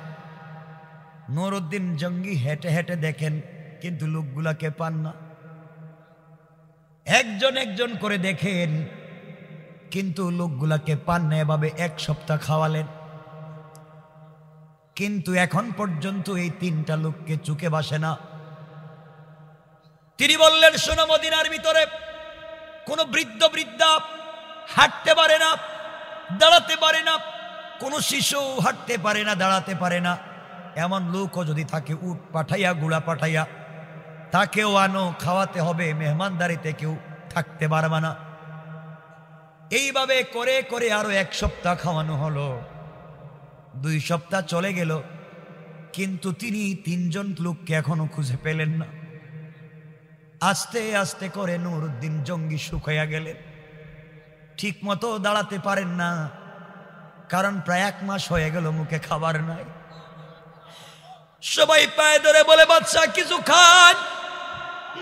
নুরউদ্দিন জঙ্গি হেঁটে হেঁটে দেখেন, কিন্তু লোকগুলাকে পান না। একজন একজন করে দেখেন, কিন্তু লোকগুলাকে পান না। এভাবে এক সপ্তাহ খাওয়ালেন, কিন্তু এখন পর্যন্ত এই তিনটা লোককে চোখে বাসে না। তিনি বললেন, শোনো, মদিনার ভিতরে কোনো বৃদ্ধ বৃদ্ধা হাঁটতে পারে না, দাঁড়াতে পারে না, কোনো শিশু হাঁটতে পারে না, দাঁড়াতে পারে না। এমন লোকও যদি থাকে, উট পাঠাইয়া ঘোড়া পাঠাইয়া তাকেও আনো, খাওয়াতে হবে, মেহমানদারিতে কেউ থাকতে পারবে না। এইভাবে করে করে আরো এক সপ্তাহ খাওয়ানো হলো। 2 সপ্তাহ চলে গেল, কিন্তু তিনি তিনজন লোককে এখনো খুঁজে পেলেন না। আস্তে আস্তে করে নুরউদ্দিন জঙ্গি শুকাইয়া গেলেন, ঠিক মতো দাঁড়াতে পারেন না, কারণ প্রায় 1 মাস হয়ে গেল মুখে খাবার নাই। সবাই পায়ে ধরে বলে, বাদশা কিছু খান।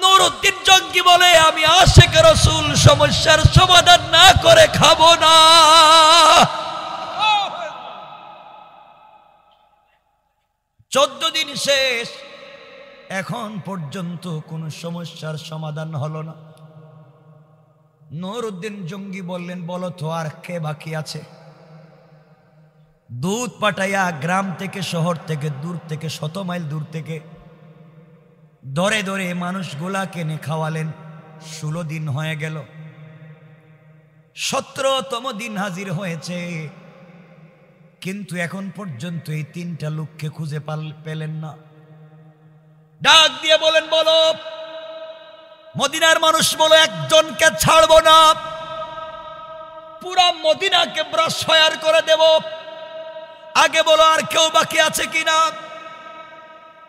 নুরউদ্দিন জঙ্গি বলে, আমি আশিক রাসূল সমস্যার সমাধান না করে খাবো না। 14 দিন শেষ, এখন পর্যন্ত কোনো সমস্যার সমাধান হলো না। নুরউদ্দিন জঙ্গি বললেন, বলো তো আর কে বাকি আছে? দুধ পাঠাইয়া গ্রাম থেকে, শহর থেকে, দূর থেকে, 100 মাইল দূর থেকে ধরে ধরে মানুষগুলা কেনে খাওয়ালেন। 16 দিন হয়ে গেল, 17তম দিন হাজির হয়েছে, কিন্তু এখন পর্যন্ত এই তিনটা লোককে খুঁজে পেলেন না। ডাক দিয়ে বলেন, বলো মদিনার মানুষ, বলো একজনকে ছাড়বো না, পুরা মদিনাকে ব্রাশ ফায়ার করে দেব। আগে বলো আর কেউ বাকি আছে কিনা?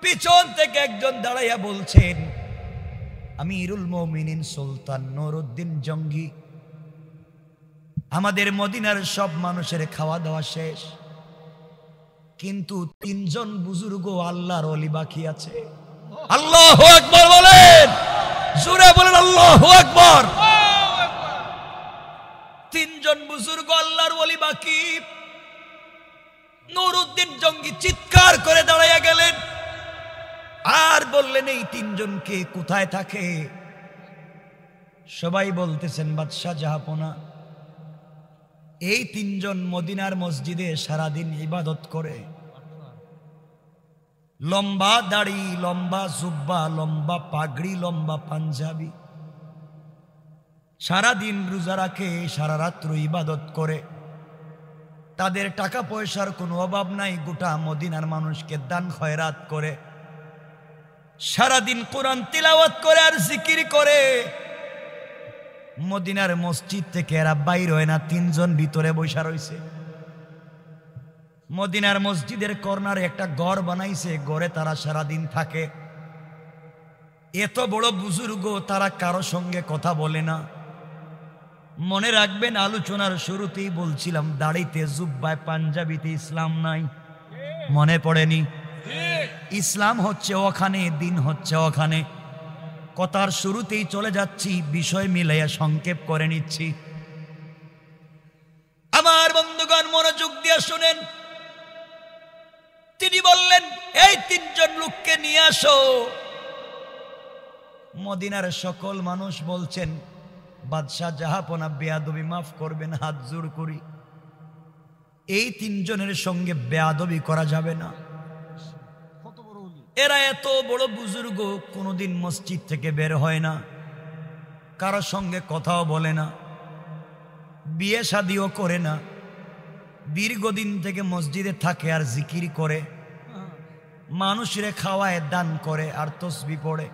পিছন থেকে একজন দাঁড়াইয়া বলছেন, আমিরুল মুমিনিন সুলতান নুরউদ্দিন জঙ্গি, আমাদের মদিনার সব মানুষের খাওয়া দাওয়া শেষ, কিন্তু 3 জন বুজুর্গ আল্লাহর ওলি বাকি আছে। আল্লাহু আকবার বলেন, জোরে বলেন আল্লাহু আকবার। 3 জন বুজুর্গ আল্লাহর ওলি বাকি। নুরউদ্দিন জঙ্গি চিৎকার করে দাঁড়াইয়া গেলেন আর বললেন, এই 3 জনকে কোথায় থাকে? সবাই বলতেছেন, বাদশা জাহাপনা, এই 3 জন মদিনার মসজিদে সারাদিন ইবাদত করে, লম্বা দাড়ি, লম্বা জুব্বা, লম্বা পাগড়ি, লম্বা পাঞ্জাবি, সারাদিন রোজা রাখে, সারা রাত্র ইবাদত করে, তাদের টাকা পয়সার কোনো অভাব নাই, গোটা মদিনার মানুষকে দান খয়রাত করে, সারাদিন কোরআন তিলাওয়াত করে আর জিকির করে। মদিনার মসজিদ থেকে এরা বাইর হয় না, 3 জন ভিতরে বসা রয়েছে। মদিনার মসজিদের কর্নারে একটা ঘর বানাইছে, ঘরে তারা সারাদিন থাকে। এত বড় বুজুর্গ, তারা কারো সঙ্গে কথা বলে না। মনে রাখবেন, আলোচনার শুরুতেই বলছিলাম দাড়িতে, জুব্বায়, পাঞ্জাবিতে ইসলাম নাই। মনে পড়েনি? ইসলাম হচ্ছে ওখানে, দিন হচ্ছে ওখানে। কথার শুরুতেই চলে যাচ্ছি, বিষয় মিলাইয়া সংক্ষেপ করে নিচ্ছি। আমার বন্ধুগণ মনোযোগ দিয়ে শুনেন। তিনি বললেন, এই 3 জন লোককে নিয়ে আসো। মদিনার সকল মানুষ বলছেন, বাদশাহ জাহাপনা বেয়াদবি মাফ করবেন, হাত জোর করি, এই 3 জনের সঙ্গে বেয়াদবি করা যাবে না। এরা এত বড় বুজুর্গ, কোনোদিন মসজিদ থেকে বের হয় না, কারোর সঙ্গে কথাও বলে না, বিয়ে শাদিও করে না, দীর্ঘদিন থেকে মসজিদে থাকে আর জিকির করে, মানুষের খাওয়ায়, দান করে আর তসবিহ পড়ে।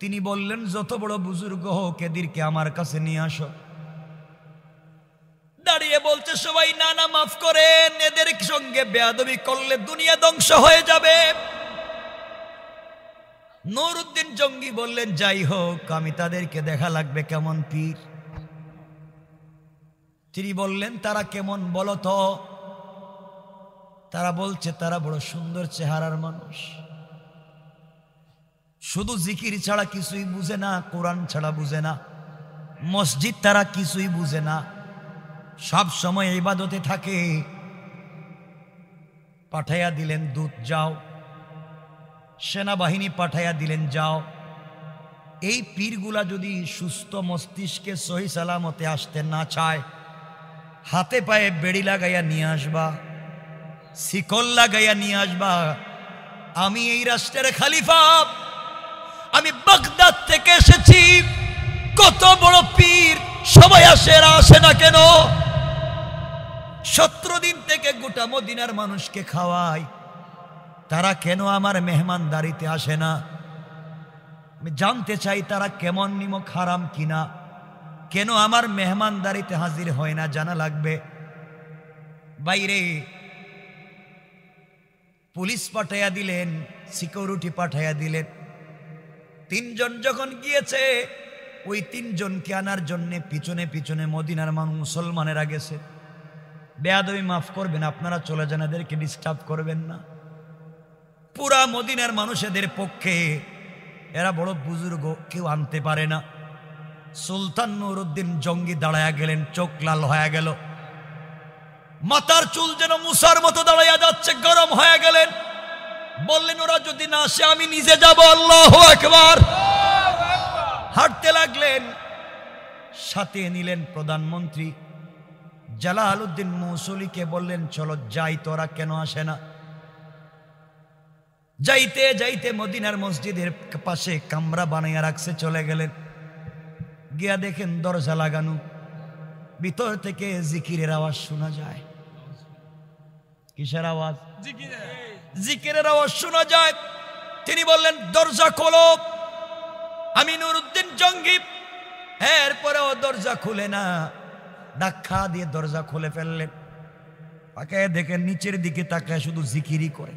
তিনি বললেন, যত বড় বুজুর্গ হোক, এদেরকে আমার কাছে নিয়ে আসো। দাঁড়িয়ে বলছে সবাই, না না, মাফ করেন, এদের সঙ্গে বেয়াদবি করলে দুনিয়া ধ্বংস হয়ে যাবে। নুরউদ্দিন জঙ্গি বললেন, যাই হোক, আমি তাদেরকে দেখা লাগবে কেমন পীর। তিনি বললেন, তারা কেমন বলো তো? তারা বলছে, তারা বড় সুন্দর চেহারার মানুষ, শুধু জিকির ছাড়া কিছুই বুঝে না, কোরআন ছাড়া বুঝে না, মসজিদ তারা কিছুই বুঝে না, সব সময় ইবাদতে থাকে। পাঠাইয়া দিলেন দূত, যাও। সেনাবাহিনী পাঠাইয়া দিলেন, যাও। এই পীরগুলা যদি সুস্থ মস্তিষ্কে সহি সালামতে আসতে না চায়, হাতে পায়ে বেড়ি লাগাইয়া নিয়ে আসবা, শিকল লাগাইয়া নিয়ে আসবা। আমি এই রাষ্ট্রের খলিফা, আমি বাগদাদ থেকে এসেছি। কত বড় পীর, সবাই আসে, এরা আসে না কেন? 17 দিন থেকে গোটা মদিনার মানুষকে খাওয়াই, তারা কেন আমার মেহমানদারিতে আসে না? আমি জানতে চাই তারা কেমন নিমক হারাম কিনা, কেন আমার মেহমানদারিতে হাজির হয় না, জানা লাগবে। বাইরে পুলিশ পাঠাইয়া দিলেন, সিকিউরিটি পাঠাইয়া দিলেন। 3 জন যখন গিয়েছে, ওই 3 জনকে আনার জন্য পিছনে পিছনে মদিনার মানুষ, মুসলমানেরা গেছে। বেয়াদবি মাফ করবেন, আপনারা চলে যান, এদেরকে ডিস্টার্ব করবেন না। পুরা মদিনার মানুষেদের পক্ষে এরা বড় বুজুর্গ, কেউ আনতে পারে না। সুলতান নুরউদ্দিন জঙ্গি দাঁড়ায়া গেলেন, চোখ লাল হয়ে গেল, মাথার চুল যেন মুসার মতো দাঁড়াইয়া যাচ্ছে, গরম হয়ে গেলেন। বললেন, ওরা যদি না আসে আমি নিজে যাব। আল্লাহু আকবার। হাঁটতে লাগলেন, সাথে নিলেন প্রধানমন্ত্রী জালালউদ্দিন মৌসুলিকে। বললেন, চলো যাই, তোরা কেন আসে না? যাইতে যাইতে মদিনার মসজিদের পাশে কামরা বানাইয়া রাখছে, চলে গেলেন। গিয়া দেখেন দরজা লাগানো, ভিতর থেকে জিকিরের আওয়াজ শোনা যায়। কিসের আওয়াজ? জিকিরের আওয়াজ শোনা যায়। তিনি বললেন, দরজা খোলো। আমি নুরউদ্দিন জঙ্গি। এরপরেও দরজা খুলে না, ধাক্কা দিয়ে দরজা খুলে ফেললেন। তাকায় দেখেন, নিচের দিকে তাকায় শুধু জিকিরই করে,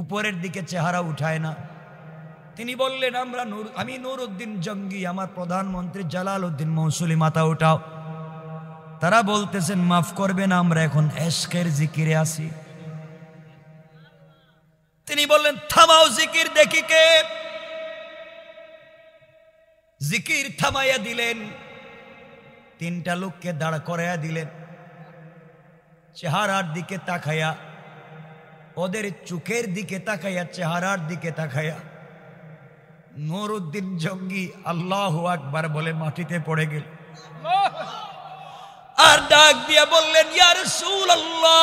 উপরের দিকে চেহারা উঠায় না। তিনি বললেন, আমি নুরউদ্দিন জঙ্গি, আমার প্রধানমন্ত্রী জালালউদ্দিন মৌসুলি, মাথা উঠাও। তারা বলতেছেন, মাফ করবেন, আমরা এখন এশকের জিকিরে আছি। তিনি বললেন, থামাও জিকির, দেখি কে। জিকির থামাইয়া দিলেন। 3টা লোককে দাঁড় করাইয়া দিলেন। চেহারার দিকে তাকাইয়া, ওদের চোখের দিকে তাকাইয়া, চেহারার দিকে তাকাইয়া নুরউদ্দিন জঙ্গি আল্লাহু আকবার বলে মাটিতে পড়ে গেল। আর ডাক দিয়া বললেন, ইয়া রাসূলুল্লাহ,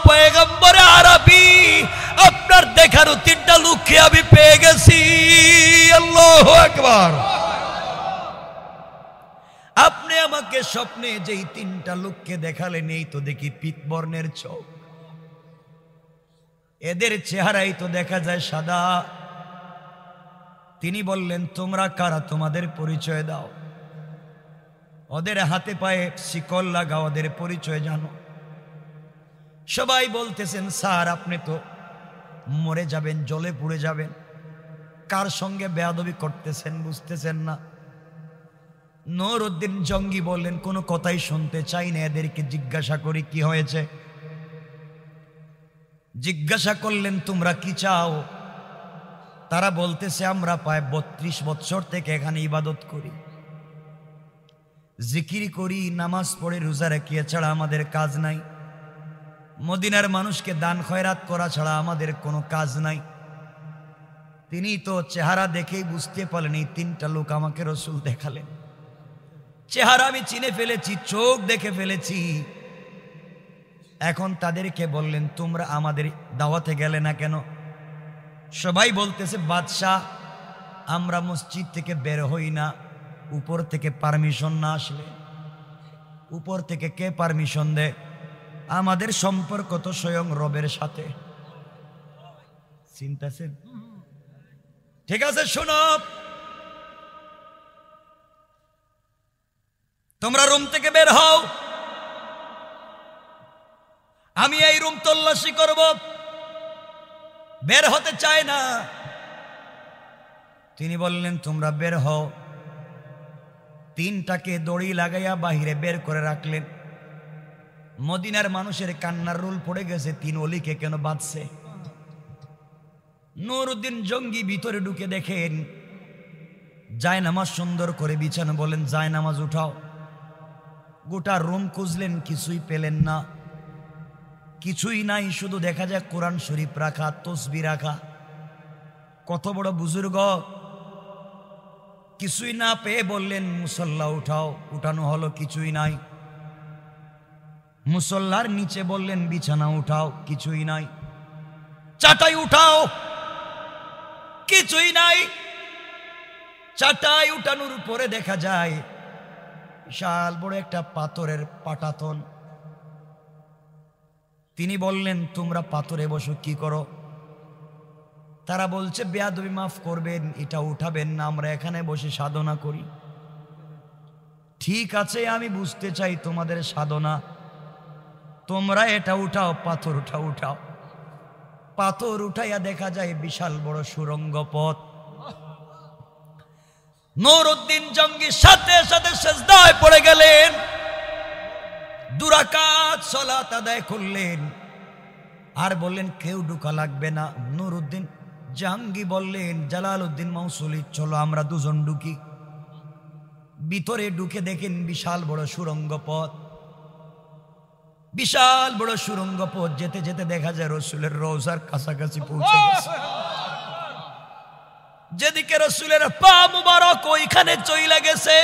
পয়গম্বরে আরবি, আপনার দেখানো 3টা লোককে আমি পেয়ে গেছি। আল্লাহু আকবার। আপনি আমাকে আজকে স্বপ্নে যেই তিনটা লোককে দেখালেন এই তো দেখি পিতবর্ণের চোখ, এদের চেহারাই তো দেখা যায় সাদা। তিনি বললেন তোমরা কারা, তোমাদের পরিচয় দাও। ওদের হাতে পায়ে শিকল লাগা, ওদের পরিচয় জানো। সবাই বলতেছেন স্যার আপনি তো মরে যাবেন, জলে পুড়ে যাবেন, কার সঙ্গে বেয়াদবি করতেছেন বুঝতেছেন না। নুরউদ্দিন জঙ্গি বললেন কোনো কথাই শুনতে চাই না, এদেরকে জিজ্ঞাসা করি কি হয়েছে। জিজ্ঞাসা করলেন তোমরা কি চাও। তারা বলতেছে আমরা প্রায় 32 বছর থেকে এখানে ইবাদত করি, জিকির করি, নামাজ পড়ে, রোজা রাখি, ছাড়া আমাদের কাজ নাই। মদিনার মানুষকে দান খয়রাত করা ছাড়া আমাদের কোনো কাজ নাই। তিনি তো চেহারা দেখেই বুঝতে পারলেন এই তিনটা লোক আমাকে রসুল দেখালেন। চেহারা আমি চিনে ফেলেছি, চোখ দেখে ফেলেছি। এখন তাদেরকে বললেন তোমরা আমাদের দাওয়াতে গেলে না কেন। সবাই বলতেছে বাদশাহ আমরা মসজিদ থেকে বের হই না উপর থেকে পারমিশন না আসলে। উপর থেকে কে পারমিশন দেয়? আমাদের সম্পর্ক তো স্বয়ং রবের সাথে। চিন্তাছেন? ঠিক আছে শোনো, তোমরা রুম থেকে বের হও, আমি এই রুম তল্লাশি করব। বের হতে চায় না। তিনি বললেন তোমরা বের হও। তিনটাকে দড়ি লাগাইয়া বাহিরে বের করে রাখলেন। মদিনার মানুষের কান্নার রোল পড়ে গেছে, তিন অলিকে কেন বাঁধছে। নুরউদ্দিন জঙ্গি ভিতরে ঢুকে দেখেন যায় নামাজ সুন্দর করে বিছানো, বলেন যায় নামাজ উঠাও। গোটা রুম খুঁজলেন, কিছুই পেলেন না, কিছুই নাই, শুধু দেখা যায় কোরআন শরীফ রাখা, তসবিহ রাখা। কত বড় বুজুর্গ। কিছুই না পেয়ে বললেন মুসল্লা উঠাও। উঠানো হলো, কিছুই নাই। মুসল্লার নিচে বললেন বিছানা উঠাও, কিছুই নাই। চাটাই উঠাও, কিছুই নাই। চাটাই উঠানোর উপরে দেখা যায় বিশাল বড় একটা পাথরের পাটাতন। তিনি বললেন তোমরা পাথরে বসো, কি করো? তারা বলছে বেয়াদবি মাফ করবেন, এটা উঠাবেন না, আমরা এখানে বসে সাধনা করি। ঠিক আছে আমি বুঝতে চাই তোমাদের সাধনা, তোমরা এটা উঠাও, পাথর উঠাও। পাথর উঠাইয়া দেখা যায় বিশাল বড় সুরঙ্গ পথ। নুরউদ্দিন জঙ্গি সাথে সাথে সিজদায় পড়ে গেলেন, 2 রাকাত সালাত আদায় করলেন, আর বললেন কেউ ঢোকা লাগবে না। নুরউদ্দিন জঙ্গি বললেন জালালউদ্দিন মৌসুলি চলো আমরা দুজন ঢুকি। ভিতরে ঢুকে দেখেন বিশাল বড় সুরঙ্গ পথ। বিশাল বড় সুরঙ্গ পথ, যেতে যেতে দেখা যায় রসুলের রওজার কাছাকাছি পৌঁছে গেছে। যেদিকে রসুলের পা মুবারক ওইখানে চইলা গেছে,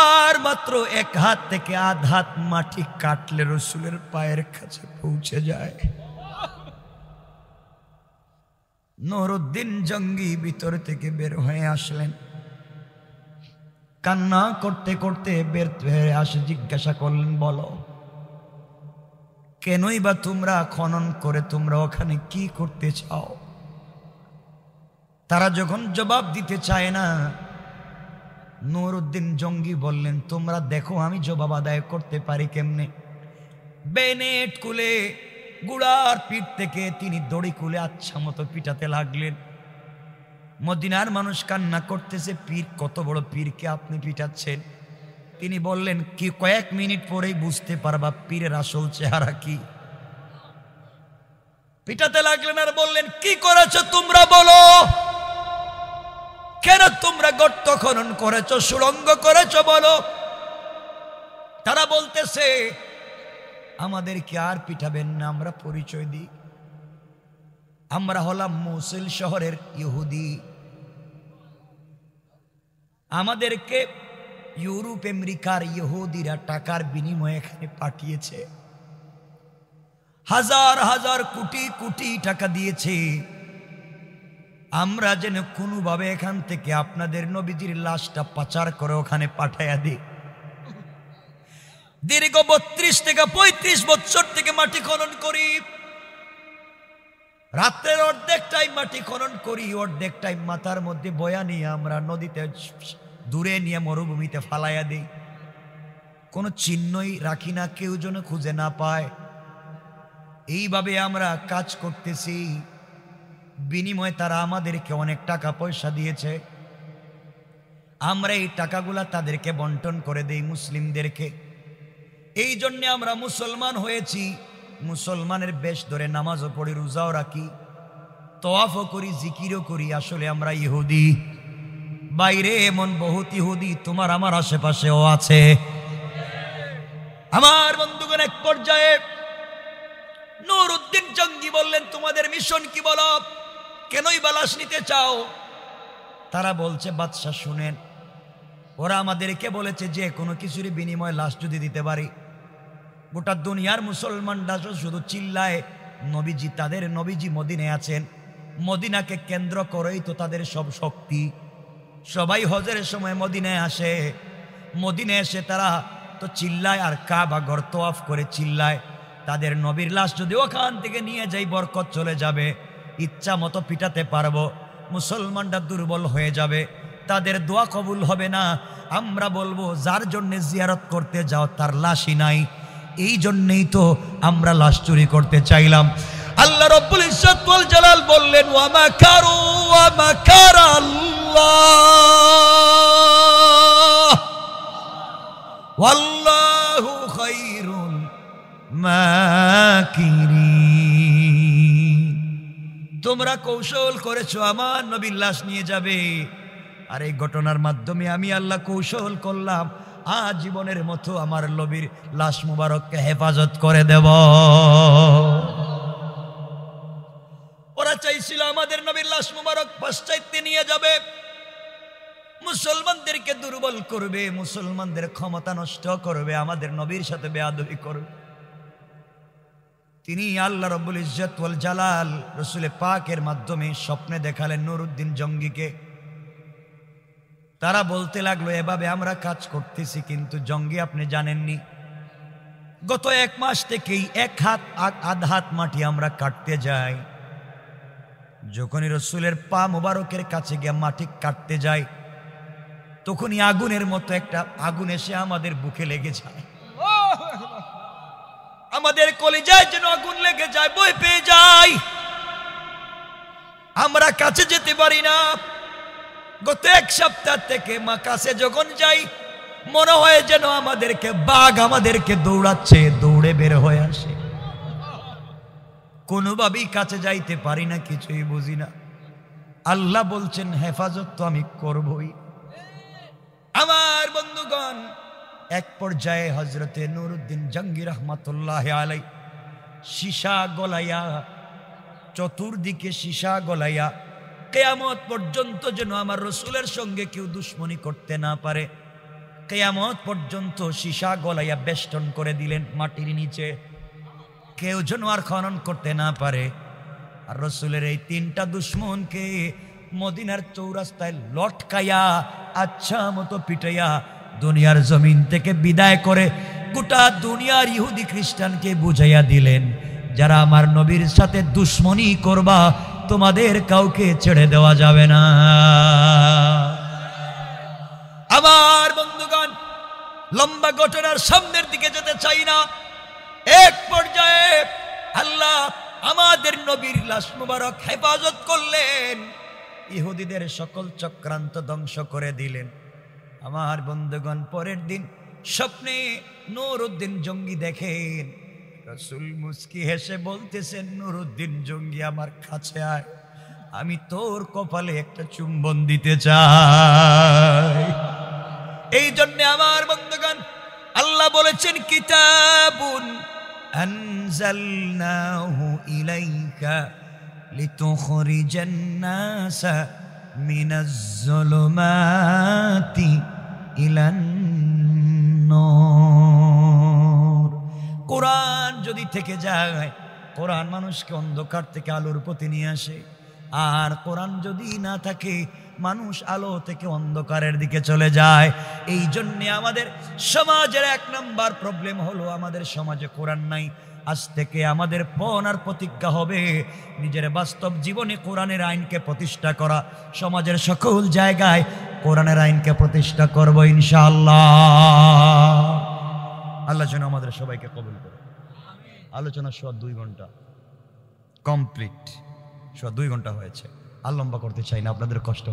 আর মাত্র 1 হাত থেকে আধ হাত মাটি কাটলে রসুলের পায়ের কাছে পৌঁছে যায়। নুরউদ্দিন জঙ্গি ভিতর থেকে বের হয়ে আসলেন, কান্না করতে করতে বের হয়ে আসে। জিজ্ঞাসা করলেন বলো কেনই বা তোমরা খনন করে তোমরা ওখানে কি করতে চাও? তারা যখন জবাব দিতে চায় না, নুরউদ্দিন জঙ্গি বললেন তোমরা দেখো আমি জবাব আদায় করতে পারি কেমনে। বেনেট কুলে গুড়ার পিঠ থেকে তিনি দড়ি কুলে আচ্ছা মতো পিটাতে লাগলেন। মদিনার মানুষ কান্না করতেছে, পীর কত বড় পীরকে আপনি পিটাচ্ছেন। তিনি বললেন কি কয়েক মিনিট পরেই বুঝতে পারবা পীরের আসল চেহারা কি। পিটাতে লাগলেন আর বললেন কি করেছো তোমরা বলো, কেন তোমরা গর্ত খনন করেছো, সুড়ঙ্গ করেছো বলো। তারা বলতেছে আমাদেরকে আর পিটাবেন না, আমরা পরিচয় দিই, আমরা হলাম মৌসিল শহরের ইহুদি। আমাদেরকে ইউরোপ আমেরিকার ইহুদিরা টাকার বিনিময়ে এখানে পাঠিয়েছে, হাজার হাজার কোটি কোটি টাকা দিয়েছে। আমরা যেন কোনোভাবে এখান থেকে আপনাদের নবীজির লাশটা পাচার করে ওখানে পাঠাইয়া দিই। দীর্ঘ 32 থেকে 35 বছর থেকে মাটি খনন করি, রাত্রের অর্ধেক টাইম মাটি খনন করি, অর্ধেক টাইম মাথার মধ্যে বয়া নিয়ে আমরা নদীতে দূরে নিয়ে মরুভূমিতে ফালাইয়া দিই। কোনো চিহ্নই রাখি না, কেউ যেন খুঁজে না পায়। এইভাবে আমরা কাজ করতেছি। বিনিময়ে তারা আমাদেরকে অনেক টাকা পয়সা দিয়েছে। আমরা এই টাকাগুলা তাদেরকে বন্টন করে দেই মুসলিমদেরকে। এই জন্য আমরা মুসলমান হয়েছি, মুসলমানের বেশ ধরে নামাজও পড়ি, রোজাও রাখি, তওয়াফও করি, জিকিরও করি। আসলে আমরা ইহুদি। বাইরে এমন বহুত ইহুদি তোমার আমার আশেপাশেও আছে। আমার বন্ধুগণ, এক পর্যায়ে নুরউদ্দিন জঙ্গি বললেন, তোমাদের মিশন কি বলো, কেনই বালাশ নিতে চাও? তারা বলছে, বাদশা শুনেন, ওরা আমাদেরকে বলেছে যে কোনো কিছুর বিনিময়ে লাশ যদি দিতে পারি, গোটা দুনিয়ার মুসলমানরা শুধু চিল্লায় নবীজি, তাদের নবীজি মদিনায় আছেন, মদিনাকে কেন্দ্র করেই তো তাদের সব শক্তি। সবাই হজের সময় মদিনায় আসে, মদিনায় এসে তারা তো চিল্লায় আর কাবা ঘর তওয়াফ করে চিল্লায়। তাদের নবীর লাশ যদি ওখান থেকে নিয়ে যাই বরকত চলে যাবে, ইচ্ছা মতো পিটাতে পারবো, মুসলমানরা দুর্বল হয়ে যাবে, তাদের দোয়া কবুল হবে না। আমরা বলবো যার জন্য জিয়ারত করতে যাও তার লাশই নাই, এই জন্যই তো আমরা লাশ চুরি করতে চাইলাম। আল্লাহ রাব্বুল ইজ্জত ওয়াল জালাল বললেন, ওয়া মাকারু ওয়া মাকারাল্লাহ ওয়াল্লাহু খায়রুল মাকিরিন। তোমরা কৌশল করেছো আমার নবীর লাশ নিয়ে যাবে, আর এই ঘটনার মাধ্যমে আমি আল্লাহ কৌশল করলাম আজীবনের মতো আমার নবীর লাশ মুবারককে হেফাজত করে দেব। ওরা চাইছিল আমাদের নবীর লাশ মুবারক পাশ্চাত্যে নিয়ে যাবে, মুসলমানদেরকে দুর্বল করবে, মুসলমানদের ক্ষমতা নষ্ট করবে, আমাদের নবীর সাথে বেয়াদবি করবে। তিনি আল্লাহ রাব্বুল ইজ্জত ওয়াল জালাল রাসূল পাকের মাধ্যমে স্বপ্নে দেখালেন নুরউদ্দিন জঙ্গিকে। তারা বলতে লাগলো, এভাবে আমরা কাজ করতেছি, কিন্তু জঙ্গি আপনি জানেননি, গত 1 মাস থেকেই 1 হাত আধা হাত মাটি আমরা কাটতে যাই। যখনই রসুলের পা মোবারকের কাছে গিয়ে মাটি কাটতে যাই, তখনই আগুনের মতো একটা আগুন এসে আমাদের বুকে লেগে যায়, আমাদের কলিজায় যেন আগুন লেগে যায়, ভয় পেয়ে যাই, আমরা কাছে যেতে পারি না। গত 1 সপ্তাহ থেকে মা কাছে যখন যাই, মনে হয় যেন আমাদেরকে বাঘ আমাদেরকে দৌড়াচ্ছে, দৌড়ে বের হয়ে আসে। কোনোভাবেই কাছে যাইতে পারি না, কিছুই বুঝি না। আল্লাহ বলছেন হেফাজত তো আমি করবই। আমার বন্ধুগণ, এক পর্যায়ে হযরতে নুরউদ্দিন জঙ্গি রহমাতুল্লাহ আলাই সীসা গলাইয়া, চতুর্দিকে সীসা গলাইয়া, কিয়ামত পর্যন্ত যেন আমার রসুলের সঙ্গে কেউ দুশ্মনী করতে না পারে, কিয়ামত পর্যন্ত সীসা গলাইয়া বেষ্টন করে দিলেন মাটির নিচে, কেউ যেন আর খনন করতে না পারে। আর রসুলের এই 3টা দুশ্মনকে মদিনার চৌরাস্তায় লটকাইয়া আচ্ছা মতো পিটাইয়া দুনিয়ার জমিন থেকে বিদায় করে গোটা দুনিয়ার ইহুদি খ্রিস্টানকে বুঝাইয়া দিলেন, যারা আমার নবীর সাথে দুশ্মনী করবা তোমাদের কাউকে ছেড়ে দেওয়া যাবে না। আমার বন্ধুগণ, লম্বা ঘটনার সামনের দিকে যেতে চাই না। এক পর্যায়ে আল্লাহ আমাদের নবীর লাশ মুবারক হেফাজত করলেন, ইহুদিদের সকল চক্রান্ত ধ্বংস করে দিলেন। আমার বন্ধুগণ, পরের দিন স্বপ্নে নুরউদ্দিন জঙ্গি দেখেন, রাসূল মুস্কি হেসে বলতেছেন, নুরউদ্দিন জঙ্গি আমার কাছে আয়, আমি তোর কপালে একটা চুম্বন দিতে চাই। এই জন্য আমার বন্ধুগণ, আল্লাহ বলেছেন, কিতাবুন আনজালনাহু ইলাইকা লিতুখরিজান নাসা মিনাজ যুলুমাতি ইলান নূর। কোরআন যদি থেকে যায়, কোরআন মানুষকে অন্ধকার থেকে আলোর পথে নিয়ে আসে। আর কোরআন যদি না থাকে মানুষ আলো থেকে অন্ধকারের দিকে চলে যায়। এই জন্য আমাদের সমাজের 1 নাম্বার প্রবলেম হলো আমাদের সমাজে কোরআন নাই। আজ থেকে আমাদের পণ আর প্রতিজ্ঞা হবে নিজের বাস্তব জীবনে কোরআনের আইনকে প্রতিষ্ঠা করা, সমাজের সকল জায়গায় কোরআনের আইনকে প্রতিষ্ঠা করব ইনশাআল্লাহ। আল্লাহ যেন আমাদের সবাইকে কবুল করে। আলোচনা 2 ঘন্টা কমপ্লিট, 2 ঘন্টা হয়েছে। আর লম্বা করতে চাই না, আপনাদের কষ্ট